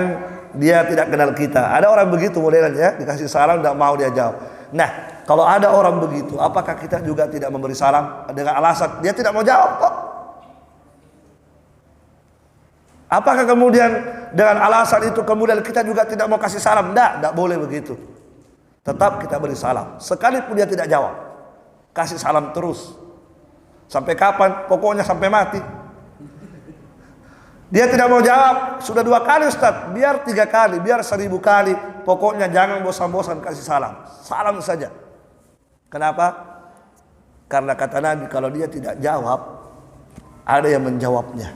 dia tidak kenal kita. Ada orang begitu modelnya, dikasih salam tidak mau dia jawab. Nah, kalau ada orang begitu, apakah kita juga tidak memberi salam dengan alasan dia tidak mau jawab kok? Apakah kemudian dengan alasan itu kemudian kita juga tidak mau kasih salam? Tidak boleh begitu. Tetap kita beri salam. Sekalipun dia tidak jawab, kasih salam terus. Sampai kapan? Pokoknya sampai mati. Dia tidak mau jawab, sudah 2 kali Ustaz, biar 3 kali, biar 1000 kali. Pokoknya jangan bosan-bosan kasih salam. Salam saja. Kenapa? Karena kata Nabi, kalau dia tidak jawab, ada yang menjawabnya.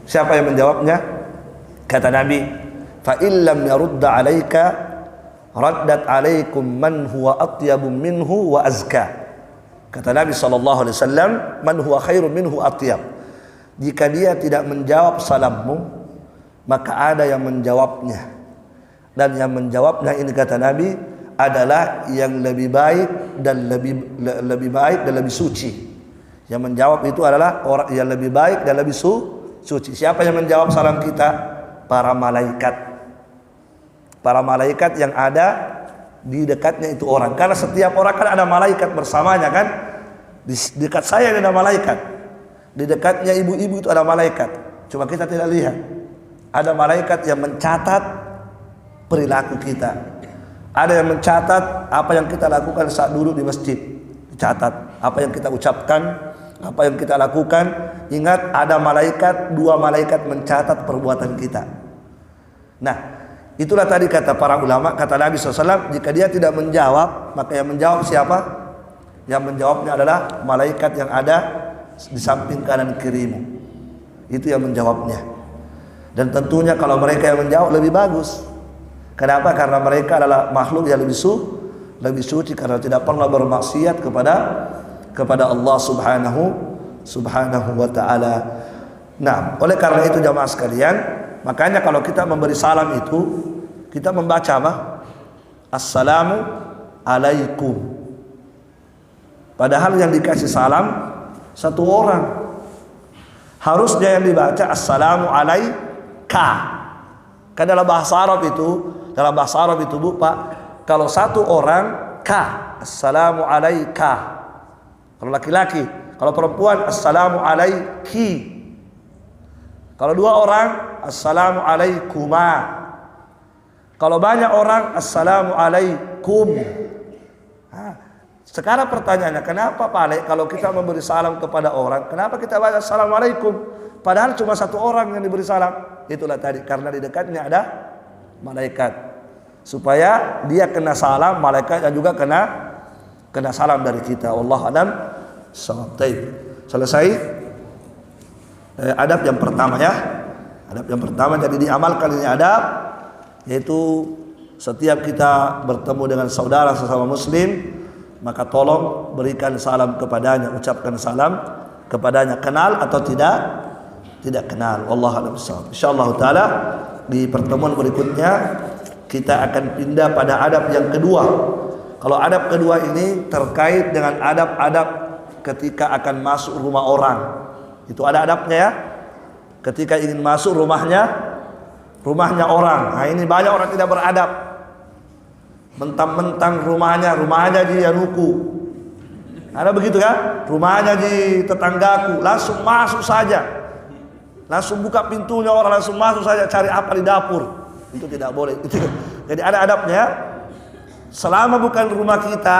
Siapa yang menjawabnya? Kata Nabi, fa illam yarudda 'alaika raddat 'alaikum man huwa atyabun minhu wa azka. Kata Nabi sallallahu alaihi wasallam, man huwa khairun minhu atyab. Jika dia tidak menjawab salammu, maka ada yang menjawabnya. Dan yang menjawabnya ini kata Nabi adalah yang lebih baik dan lebih baik dan lebih suci. Yang menjawab itu adalah orang yang lebih baik dan lebih suci. Siapa yang menjawab salam kita? Para malaikat. Para malaikat yang ada di dekatnya itu orang. Karena setiap orang kan ada malaikat bersamanya kan. Di dekat saya ada malaikat. Di dekatnya ibu-ibu itu ada malaikat. Cuma kita tidak lihat. Ada malaikat yang mencatat perilaku kita. Ada yang mencatat apa yang kita lakukan saat duduk di masjid. Dicatat apa yang kita ucapkan, apa yang kita lakukan. Ingat, ada malaikat, 2 malaikat mencatat perbuatan kita. Nah, itulah tadi kata para ulama, kata Nabi SAW, jika dia tidak menjawab, maka yang menjawab siapa? Yang menjawabnya adalah malaikat yang ada di samping kanan kirimu. Itu yang menjawabnya. Dan tentunya kalau mereka yang menjawab lebih bagus. Kenapa? Karena mereka adalah makhluk yang lebih suci karena tidak pernah bermaksiat kepada Allah Subhanahu wa ta'ala. Nah, oleh karena itu jamaah sekalian, makanya kalau kita memberi salam itu kita membaca apa? Assalamu alaikum. Padahal yang dikasih salam satu orang. Harusnya yang dibaca assalamu alaika. Kan dalam bahasa Arab itu Bu Pak, kalau satu orang ka, assalamu alaika. Kalau laki-laki, kalau perempuan assalamu alaiki. Kalau 2 orang assalamu alaikuma. Kalau banyak orang assalamu alaikum. Sekarang pertanyaannya, kenapa Pak Alek kalau kita memberi salam kepada orang, kenapa kita baca assalamualaikum? Padahal cuma satu orang yang diberi salam. Itulah tadi, karena di dekatnya ada malaikat. Supaya dia kena salam, malaikatnya juga kena salam dari kita. Wallahu a'lam. Selesai adab yang pertama ya. Adab yang pertama jadi diamalkan ini adab, yaitu setiap kita bertemu dengan saudara sesama muslim, maka tolong berikan salam kepadanya, ucapkan salam kepadanya, kenal atau tidak kenal. Wallahu a'lam bishawab. Insyaallah taala di pertemuan berikutnya kita akan pindah pada adab yang kedua. Kalau adab kedua ini terkait dengan adab-adab ketika akan masuk rumah orang. Itu ada adabnya ya. Ketika ingin masuk rumahnya orang. Nah, ini banyak orang tidak beradab. Mentang-mentang rumahnya di Yanuku. Ada begitu kan? Rumahnya di tetanggaku, langsung masuk saja. Langsung buka pintunya orang, langsung masuk saja, cari apa di dapur. Itu tidak boleh. Jadi ada adabnya. Selama bukan rumah kita,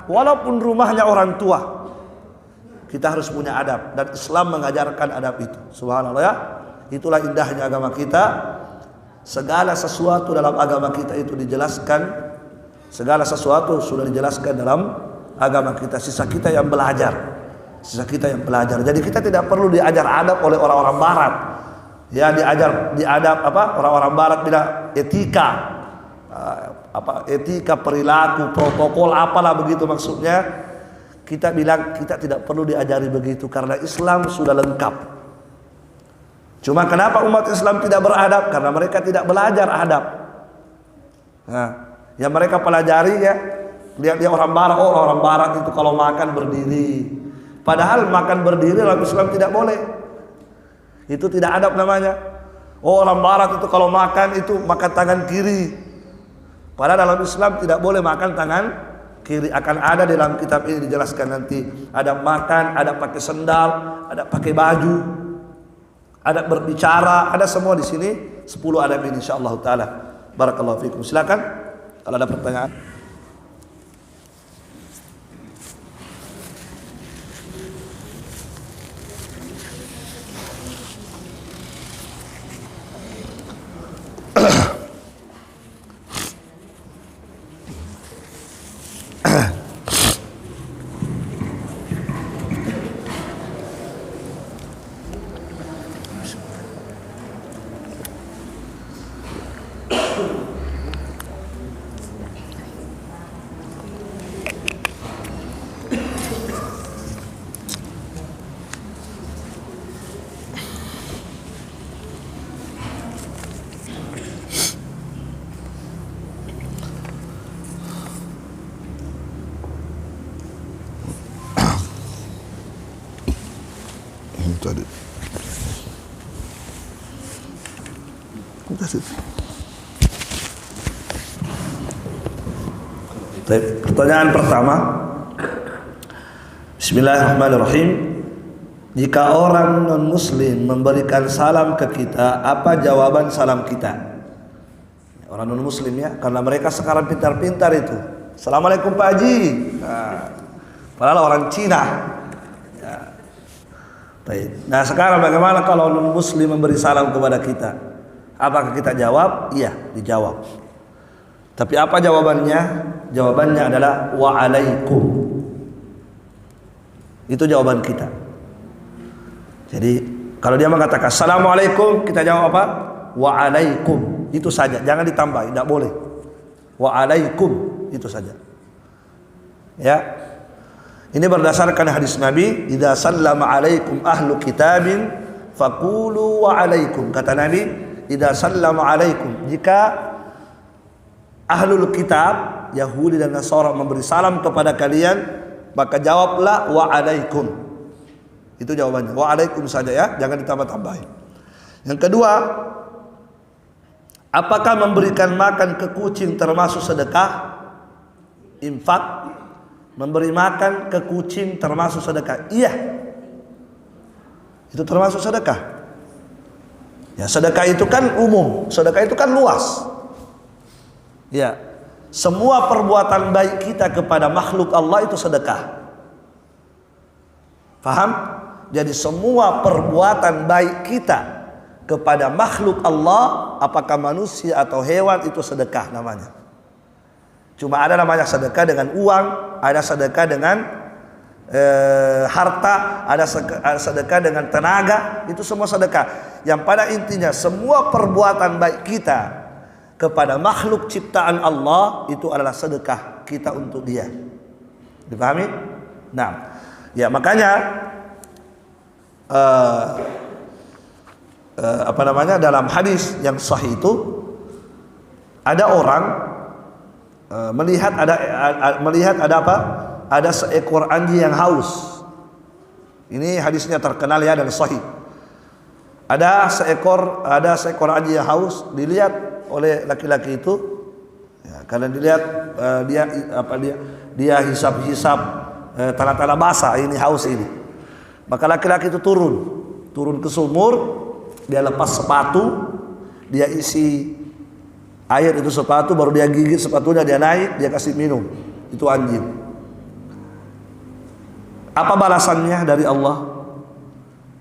walaupun rumahnya orang tua, kita harus punya adab, dan Islam mengajarkan adab itu. Subhanallah ya. Itulah indahnya agama kita. Segala sesuatu dalam agama kita itu dijelaskan. Segala sesuatu sudah dijelaskan dalam agama kita. Sisa kita yang belajar. Jadi kita tidak perlu diajar adab oleh orang-orang barat. Ya, diadab apa? Orang-orang barat bilang etika. Etika perilaku, protokol apalah begitu maksudnya. Kita bilang kita tidak perlu diajari begitu karena Islam sudah lengkap. Cuma kenapa umat Islam tidak beradab? Karena mereka tidak belajar adab. Nah, yang mereka pelajari ya, lihat dia orang barat, orang barat itu kalau makan berdiri. Padahal makan berdiri dalam Islam tidak boleh. Itu tidak adab namanya. Orang barat itu kalau makan itu makan tangan kiri. Padahal dalam Islam tidak boleh makan tangan kiri. Akan ada dalam kitab ini dijelaskan nanti. Ada makan, ada pakai sendal, ada pakai baju, ada berbicara, ada semua di sini. 10 adab ini insyaallah taala. Barakallahu fikum. Silakan kalau ada pertanyaan. Tadi Pertanyaan pertama, Bismillahirrahmanirrahim. Jika orang non-muslim memberikan salam ke kita, apa jawaban salam kita? Orang non-muslim ya, karena mereka sekarang pintar-pintar itu. Assalamualaikum Pak Haji. Padahal orang Cina. Ya. Nah sekarang bagaimana kalau non-muslim memberi salam kepada kita? Apakah kita jawab? Iya, dijawab. Tapi apa jawabannya? Jawabannya adalah wa'alaikum. Itu jawaban kita. Jadi kalau dia mengatakan assalamualaikum, kita jawab apa? Wa'alaikum. Itu saja, jangan ditambah, tidak boleh. Wa'alaikum, itu saja. Ya. Ini berdasarkan hadis Nabi, idza sallama alaikum ahlu kitabin faqulu wa'alaikum. Kata Nabi, idza sallama alaikum, jika ahlul kitab Yahudi dan Nasara memberi salam kepada kalian, maka jawablah wa'alaikum. Itu jawabannya, wa'alaikum saja ya, jangan ditambah-tambahin. Yang kedua, apakah memberikan makan ke kucing termasuk sedekah? Infak, memberi makan ke kucing termasuk sedekah? Iya, itu termasuk sedekah. Ya, sedekah itu kan umum, sedekah itu kan luas. Ya, semua perbuatan baik kita kepada makhluk Allah itu sedekah. Faham? Jadi semua perbuatan baik kita kepada makhluk Allah, apakah manusia atau hewan, itu sedekah namanya. Cuma ada namanya sedekah dengan uang, ada sedekah dengan harta, ada sedekah dengan tenaga, itu semua sedekah. Yang pada intinya semua perbuatan baik kita kepada makhluk ciptaan Allah itu adalah sedekah kita untuk dia. Dipahami? Nah, ya makanya dalam hadis yang sahih itu ada orang melihat ada apa? Ada seekor anjing yang haus. Ini hadisnya terkenal ya dan sahih. Ada seekor anjing yang haus, dilihat oleh laki-laki itu ya, karena dilihat dia hisap-hisap tanah-tanah basah, ini haus ini. Maka laki-laki itu turun ke sumur, dia lepas sepatu, dia isi air itu sepatu, baru dia gigit sepatunya, dia naik, dia kasih minum itu anjing. Apa balasannya dari Allah?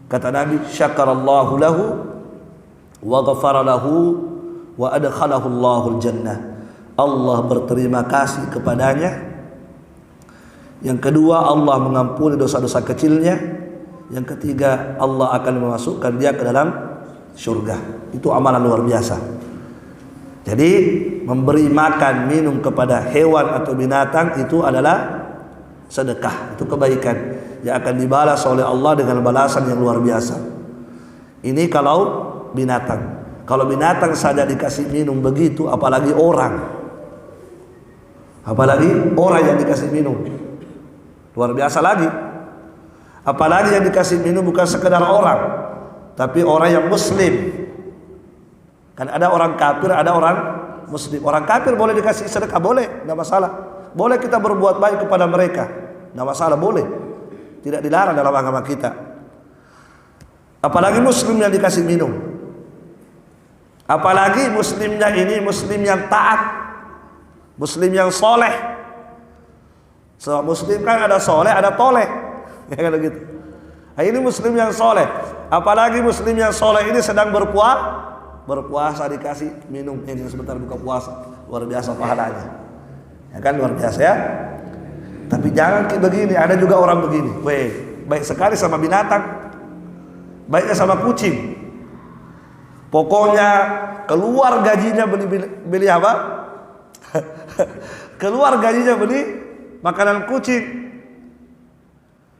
Kata Nabi, syakarallahu lahu wa ghafara lahu wa adkhalahu Allahul jannah. Allah berterima kasih kepadanya. Yang kedua, Allah mengampuni dosa-dosa kecilnya. Yang ketiga, Allah akan memasukkan dia ke dalam surga. Itu amalan luar biasa. Jadi memberi makan minum kepada hewan atau binatang itu adalah sedekah, itu kebaikan yang akan dibalas oleh Allah dengan balasan yang luar biasa. Ini kalau binatang. Kalau binatang saja dikasih minum begitu, apalagi orang. Apalagi orang yang dikasih minum. Luar biasa lagi. Apalagi yang dikasih minum bukan sekedar orang, tapi orang yang muslim. Kan ada orang kafir, ada orang muslim. Orang kafir boleh dikasih sedekah, boleh, tidak masalah. Boleh kita berbuat baik kepada mereka, tidak masalah, boleh. Tidak dilarang dalam agama kita. Apalagi muslim yang dikasih minum. Apalagi muslimnya ini muslim yang taat, muslim yang soleh. So, muslim kan ada soleh, ada toleh, ya kan gitu. Nah, ini muslim yang soleh. Apalagi muslim yang soleh ini sedang berpuasa dikasih minum, ini sebentar buka puasa, luar biasa pahalanya. Ya kan, luar biasa ya. Tapi jangan begini, ada juga orang begini. Baik sekali sama binatang, baiknya sama kucing. Pokoknya keluar gajinya beli apa? Keluar gajinya beli makanan kucing.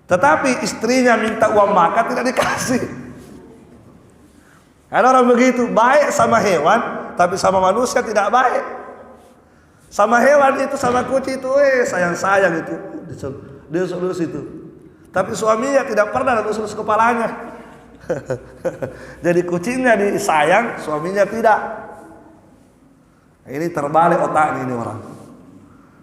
Tetapi istrinya minta uang makan tidak dikasih. Ada orang begitu, baik sama hewan, tapi sama manusia tidak baik. Sama hewan itu, sama kucing itu, sayang-sayang itu, dielus-elus itu. Tapi suaminya tidak pernah elus-elus kepalanya. Jadi kucingnya disayang, suaminya tidak. Ini terbalik otaknya ini orang.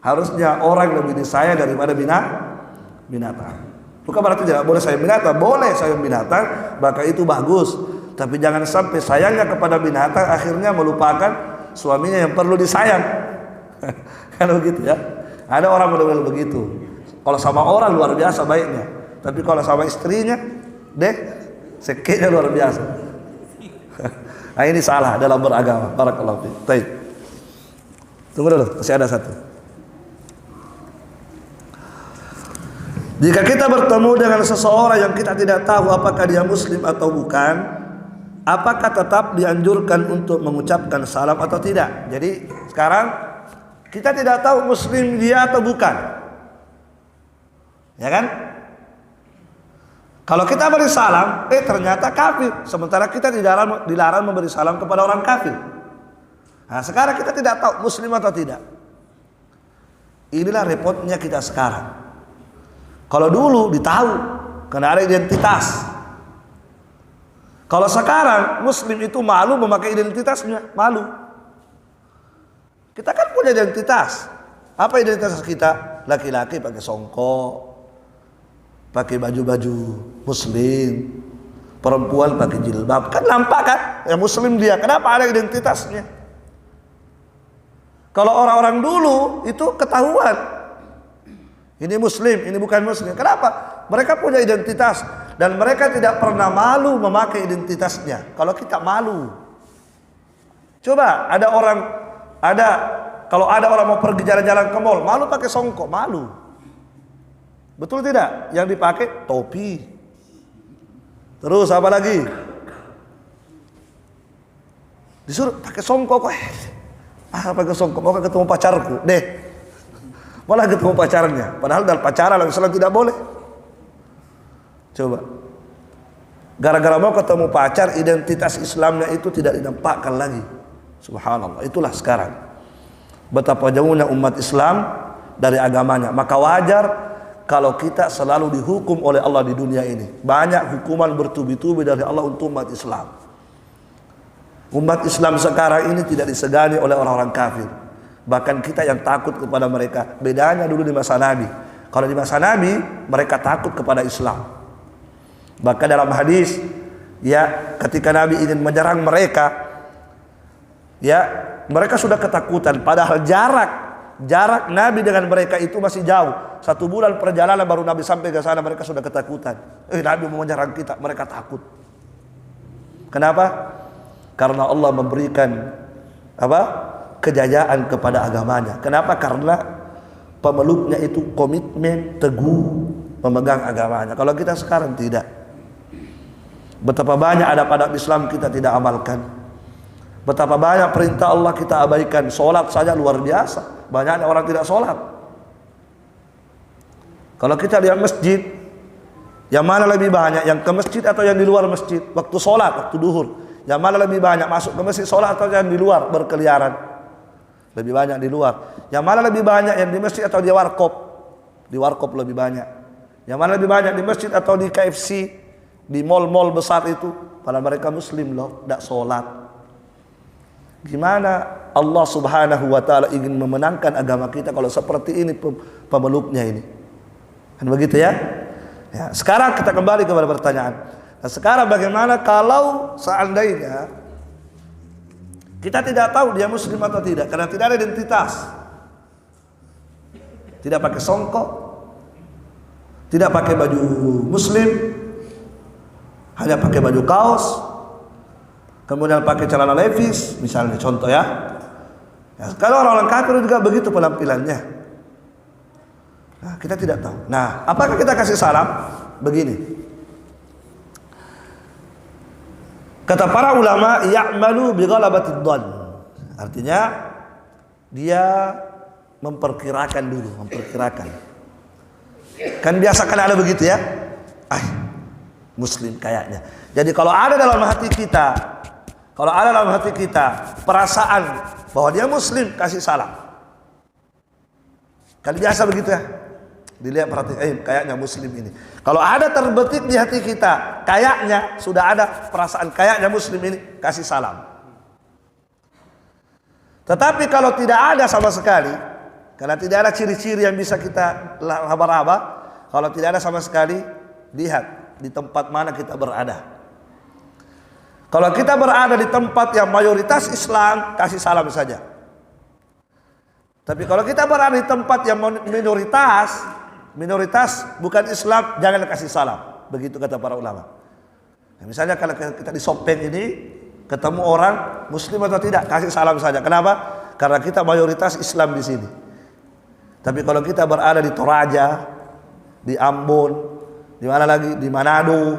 Harusnya orang lebih disayang daripada binatang. Bukan berarti tidak boleh sayang binatang, boleh sayang binatang, maka itu bagus. Tapi jangan sampai sayangnya kepada binatang akhirnya melupakan suaminya yang perlu disayang. Kan begitu ya. Ada orang benar-benar begitu. Kalau sama orang luar biasa baiknya, tapi kalau sama istrinya, sekenya luar biasa. Nah ini salah dalam beragama. Barakallahu fiik. Baik. Tunggu dulu, masih ada satu. Jika kita bertemu dengan seseorang yang kita tidak tahu apakah dia muslim atau bukan, apakah tetap dianjurkan untuk mengucapkan salam atau tidak? Jadi sekarang kita tidak tahu muslim dia atau bukan, ya kan? Kalau kita beri salam, ternyata kafir, sementara kita dilarang memberi salam kepada orang kafir. Nah sekarang kita tidak tahu muslim atau tidak. Inilah repotnya kita sekarang. Kalau dulu ditahu, karena ada identitas. Kalau sekarang muslim itu malu memakai identitasnya, malu. Kita kan punya identitas. Apa identitas kita? Laki-laki pakai songkok, pakai baju-baju muslim, perempuan pakai jilbab. Kan nampak kan? Ya muslim dia. Kenapa ada identitasnya? Kalau orang-orang dulu itu ketahuan. Ini muslim, ini bukan muslim. Kenapa? Mereka punya identitas dan mereka tidak pernah malu memakai identitasnya. Kalau kita malu. Coba kalau ada orang mau pergi jalan-jalan ke mall, malu pakai songkok, malu. Betul tidak? Yang dipakai topi. Terus apa lagi? Disuruh pakai songkok. Pakai songkok, mau ketemu pacarku. Malah ketemu pacarnya. Padahal dalam pacaran Islam tidak boleh. Coba. Gara-gara mau ketemu pacar, identitas Islamnya itu tidak dinampakkan lagi. Subhanallah. Itulah sekarang betapa jauhnya umat Islam dari agamanya. Maka wajar kalau kita selalu dihukum oleh Allah di dunia ini. Banyak hukuman bertubi-tubi dari Allah untuk umat Islam. Umat Islam sekarang ini tidak disegani oleh orang-orang kafir. Bahkan kita yang takut kepada mereka. Bedanya dulu di masa Nabi. Kalau di masa Nabi mereka takut kepada Islam. Bahkan dalam hadis, ya, ketika Nabi ingin menyerang mereka, ya, mereka sudah ketakutan. Padahal jarak Nabi dengan mereka itu masih jauh. 1 bulan perjalanan baru Nabi sampai ke sana, mereka sudah ketakutan. Nabi mau menyerang kita, mereka takut. Kenapa? Karena Allah memberikan kejayaan kepada agamanya. Kenapa? Karena pemeluknya itu komitmen teguh memegang agamanya. Kalau kita sekarang tidak. Betapa banyak adab-adab Islam kita tidak amalkan. Betapa banyak perintah Allah kita abaikan. Sholat saja luar biasa. Banyaknya orang tidak sholat. Kalau kita lihat masjid, yang mana lebih banyak? Yang ke masjid atau yang di luar masjid? Waktu sholat, waktu duhur. Yang mana lebih banyak? Masuk ke masjid sholat atau yang di luar berkeliaran? Lebih banyak di luar. Yang mana lebih banyak? Yang di masjid atau di warkop? Di warkop lebih banyak. Yang mana lebih banyak? Di masjid atau di KFC? Di mall-mall besar itu? Padahal mereka muslim loh, tidak sholat. Gimana Allah subhanahu wa ta'ala ingin memenangkan agama kita kalau seperti ini pemeluknya ini? Kan begitu ya? Sekarang kita kembali kepada pertanyaan. Nah, sekarang bagaimana kalau seandainya kita tidak tahu dia muslim atau tidak, karena tidak ada identitas. Tidak pakai songkok, tidak pakai baju muslim, hanya pakai baju kaos, kemudian pakai celana levis, misalnya contoh ya. Kalau orang-orang kafir juga begitu penampilannya. Nah, kita tidak tahu. Nah, apakah kita kasih salam? Begini. Kata para ulama, ya'malu bi ghalabatid dhann. Artinya dia memperkirakan dulu, memperkirakan. Kan biasa kan ada begitu ya. Muslim kayaknya. Jadi kalau ada dalam hati kita, perasaan bahwa dia muslim, kasih salam. Kan biasa begitu ya. Dilihat perhatikan, kayaknya muslim ini. Kalau ada terbetik di hati kita, kayaknya sudah ada perasaan kayaknya muslim ini, kasih salam. Tetapi kalau tidak ada sama sekali, karena tidak ada ciri-ciri yang bisa kita raba-raba, kalau tidak ada sama sekali, lihat di tempat mana kita berada. Kalau kita berada di tempat yang mayoritas Islam, kasih salam saja. Tapi kalau kita berada di tempat yang minoritas bukan Islam, jangan kasih salam. Begitu kata para ulama. Nah, misalnya kalau kita di Sopeng ini ketemu orang Muslim atau tidak, kasih salam saja. Kenapa? Karena kita mayoritas Islam di sini. Tapi kalau kita berada di Toraja, di Ambon, di mana lagi, di Manado,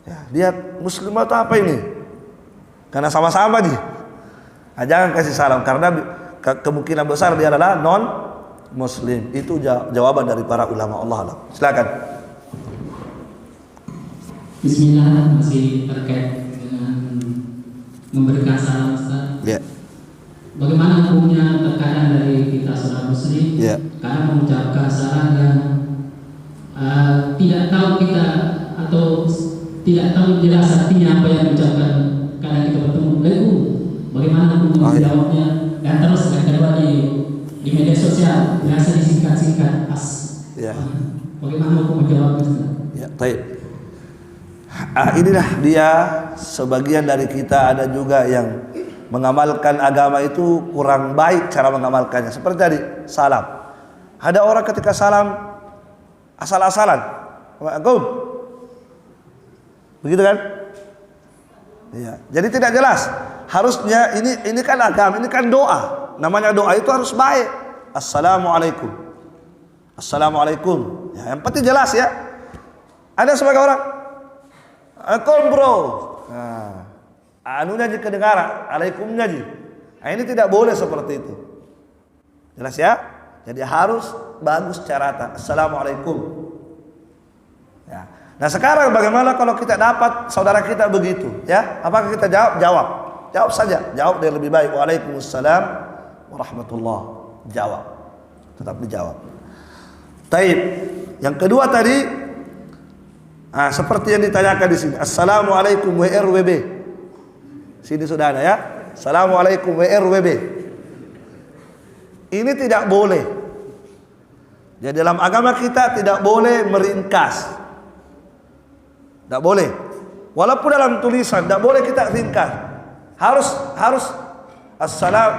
ya, lihat Muslim atau apa ini? Karena sama-sama nih. Nah, jangan kasih salam karena kemungkinan besar dia adalah non Muslim. Itu jawaban dari para ulama. Allah Allah. Silakan. Bismillah, masih terkait dengan memberikan salam, Ustaz. Ya. Bagaimana hukumnya terkadang dari kita saudara Muslim, karena mengucapkan salam yang tidak tahu kita atau tidak tahu jelas artinya apa yang diucapkan, kadang kita bertemu Assalamualaikum. Bagaimana hukum menjawabnya? Dan terus yang kedua di media sosial biasa disingkat-singkat as. Ya. Bagaimana hukum menjawabnya? Ya, baik. Inilah dia, sebagian dari kita ada juga yang mengamalkan agama itu kurang baik cara mengamalkannya. Seperti tadi salam. Ada orang ketika salam asal-asalan. Assalamualaikum. Begitu kan? Ya. Jadi tidak jelas. Harusnya ini kan agama, ini kan doa. Namanya doa itu harus baik. Assalamualaikum. Assalamualaikum. Ya, yang penting jelas ya. Ada sebagai orang, Assalamualaikum bro. Nah, anunya jadi kedengaran, alaikumnya jadi. Nah, ini tidak boleh seperti itu. Jelas ya? Jadi harus bagus caranya. Assalamualaikum. Ya. Nah sekarang bagaimana kalau kita dapat saudara kita begitu? Ya, apakah kita jawab? Jawab saja. Jawab dia lebih baik. Waalaikumsalam warahmatullah. Jawab. Tetap dijawab. Taib. Yang kedua tadi, seperti yang ditanyakan di sini. Assalamualaikum WRWB. Sini sudah ada ya. Assalamualaikum WRWB. Ini tidak boleh. Jadi dalam agama kita tidak boleh meringkas. Tidak boleh. Walaupun dalam tulisan tidak boleh kita ringkas. Harus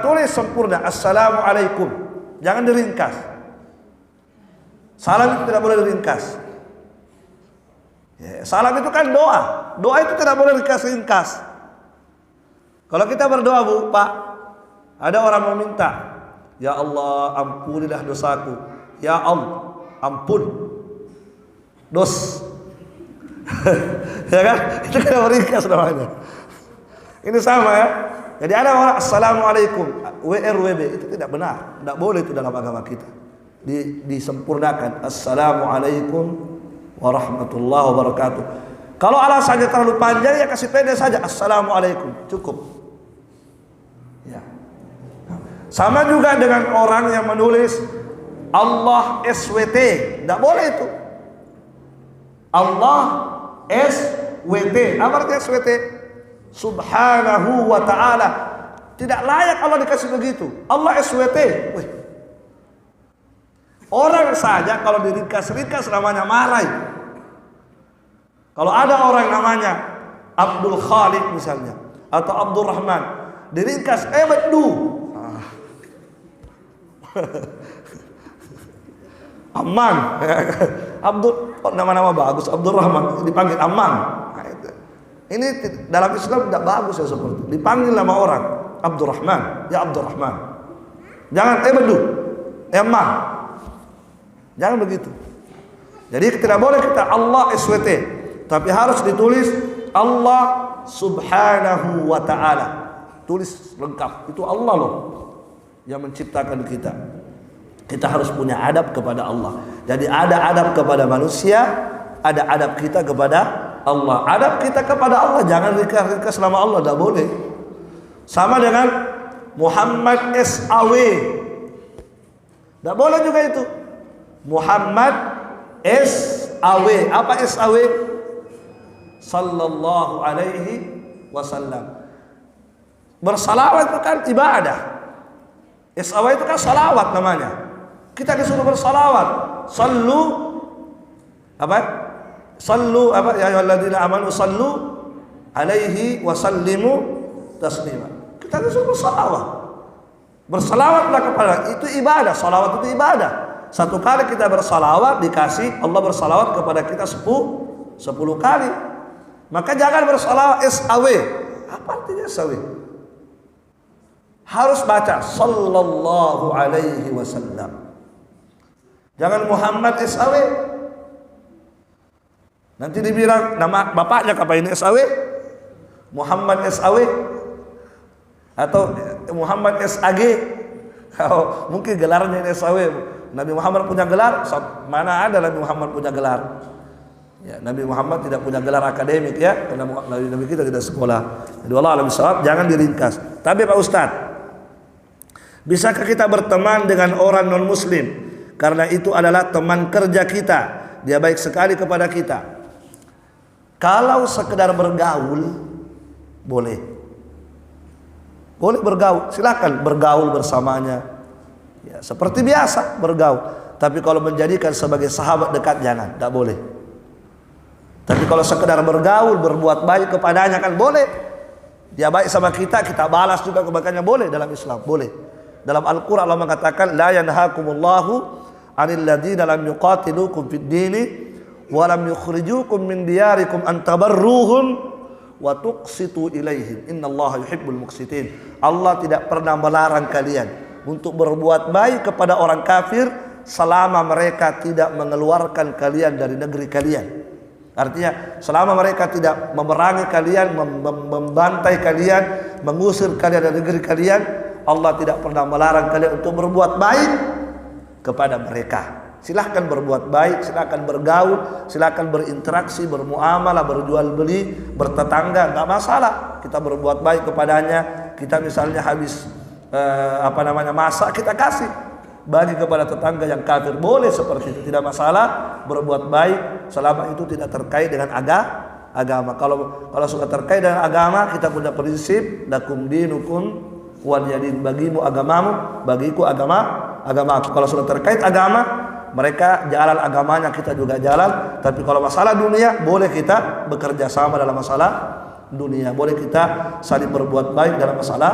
tulis sempurna. Assalamualaikum. Jangan diringkas. Salam itu tidak boleh diringkas. Ya, salam itu kan doa. Doa itu tidak boleh ringkas-ringkas. Kalau kita berdoa Bu, Pak, ada orang meminta, ya Allah ampunilah dosaku. Ya Allah, ampun dos. Ya kan? Itu kan meringkas namanya. Ini sama ya. Jadi ada orang Assalamualaikum WRWB, itu tidak benar. Tidak boleh itu dalam agama kita. Disempurnakan Assalamualaikum warahmatullahi wabarakatuh. Kalau alasannya terlalu panjang ya kasih pendek saja Assalamualaikum, cukup. Ya. Sama juga dengan orang yang menulis Allah SWT, tidak boleh itu. Allah SWT, apa artinya SWT? Subhanahu wa ta'ala. Tidak layak Allah dikasih begitu. Allah SWT. Wih. Orang saja kalau diringkas-ringkas namanya marah. Kalau ada orang namanya Abdul Khalid misalnya, atau Abdul Rahman, diringkas bedu. Aman. Abdul, nama-nama bagus. Abdul Rahman dipanggil Aman. Nah, ini dalam Islam tidak bagus ya seperti itu. Dipanggil nama orang Abdul Rahman, ya Abdul Rahman. Jangan bedu, Aman. Jangan begitu. Jadi tidak boleh kita Allah SWT, tapi harus ditulis Allah Subhanahu wa ta'ala. Tulis lengkap. Itu Allah loh yang menciptakan kita. Kita harus punya adab kepada Allah. Jadi ada adab kepada manusia, ada adab kita kepada Allah. Adab kita kepada Allah, jangan ringkas-ringkas nama Allah, tidak boleh. Sama dengan Muhammad SAW, tidak boleh juga itu. Muhammad SAW. Apa SAW? Sallallahu alaihi wasallam. Bersalawat itu kan ibadah. SAW itu kan salawat namanya. Kita disuruh bersalawat. Sallu apa? Sallu apa? Ya ayyuhalladzina amanu sallu alaihi wa sallimu taslima. Kita disuruh bersalawat. Bersalawatlah kepada, itu ibadah. Salawat itu ibadah. Satu kali kita bersalawat dikasih Allah bersalawat kepada kita 10 kali. Maka jangan bersalawat SAW. Apa artinya SAW? Harus baca sallallahu alaihi wasallam. Jangan Muhammad SAW. Nanti dibilang nama bapaknya apa ini SAW? Muhammad SAW atau Muhammad SAG. Oh, mungkin gelarnya ini SAW. Nabi Muhammad punya gelar? Mana ada Nabi Muhammad punya gelar? Ya, Nabi Muhammad tidak punya gelar akademik ya, karena Nabi kita tidak sekolah. Jadi Allah alam sawab, jangan diringkas. Tapi Pak Ustadz, bisakah kita berteman dengan orang non muslim? Karena itu adalah teman kerja kita. Dia baik sekali kepada kita. Kalau sekedar bergaul, boleh. Boleh bergaul, silakan bergaul bersamanya. Ya, seperti biasa bergaul. Tapi kalau menjadikan sebagai sahabat dekat jangan, tidak boleh. Tapi kalau sekedar bergaul, berbuat baik kepadanya kan boleh. Dia baik sama kita, kita balas juga kebaikannya, boleh dalam Islam, boleh. Dalam Al-Qur'an Allah mengatakan la yanhakumullahu 'anil ladzina lam yuqatilukum fid dini wa lam yukhrijukum min diyarikum an tabarruhum wa tuqsitu ilaihim innallaha yuhibbul muqsitin. Allah tidak pernah melarang kalian untuk berbuat baik kepada orang kafir selama mereka tidak mengeluarkan kalian dari negeri kalian. Artinya selama mereka tidak memerangi kalian, membantai kalian, mengusir kalian dari negeri kalian, Allah tidak pernah melarang kalian untuk berbuat baik kepada mereka. Silahkan berbuat baik, silahkan bergaul, silahkan berinteraksi, bermuamalah, berjual beli, bertetangga, nggak masalah. Kita berbuat baik kepadanya. Kita misalnya habis masak, kita kasih bagi kepada tetangga yang kafir, boleh seperti itu, tidak masalah. Berbuat baik selama itu tidak terkait dengan agama. Kalau sudah terkait dengan agama, kita punya prinsip lakum dinukum waliyadin, bagimu agamamu, bagiku agamaku. Kalau sudah terkait agama, mereka jalan agamanya, kita juga jalan. Tapi kalau masalah dunia, boleh kita bekerja sama dalam masalah dunia, boleh kita saling berbuat baik dalam masalah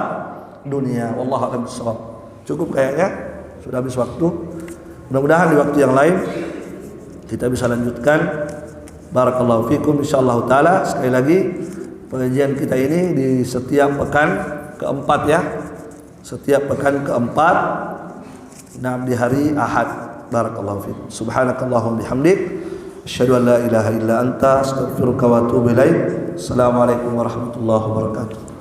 dunia. Wallahu a'lam bishawab. Cukup kayaknya, sudah habis waktu. Mudah-mudahan di waktu yang lain kita bisa lanjutkan. Barakallahu fikum insyaallah taala. Sekali lagi pengajian kita ini di setiap pekan keempat ya. Setiap pekan keempat di hari Ahad. Barakallahu fikum. Subhanakallahumma bihamdik asyhadu an la ilaha illa anta astaghfiruka wa atubu ilaik. Assalamualaikum warahmatullahi wabarakatuh.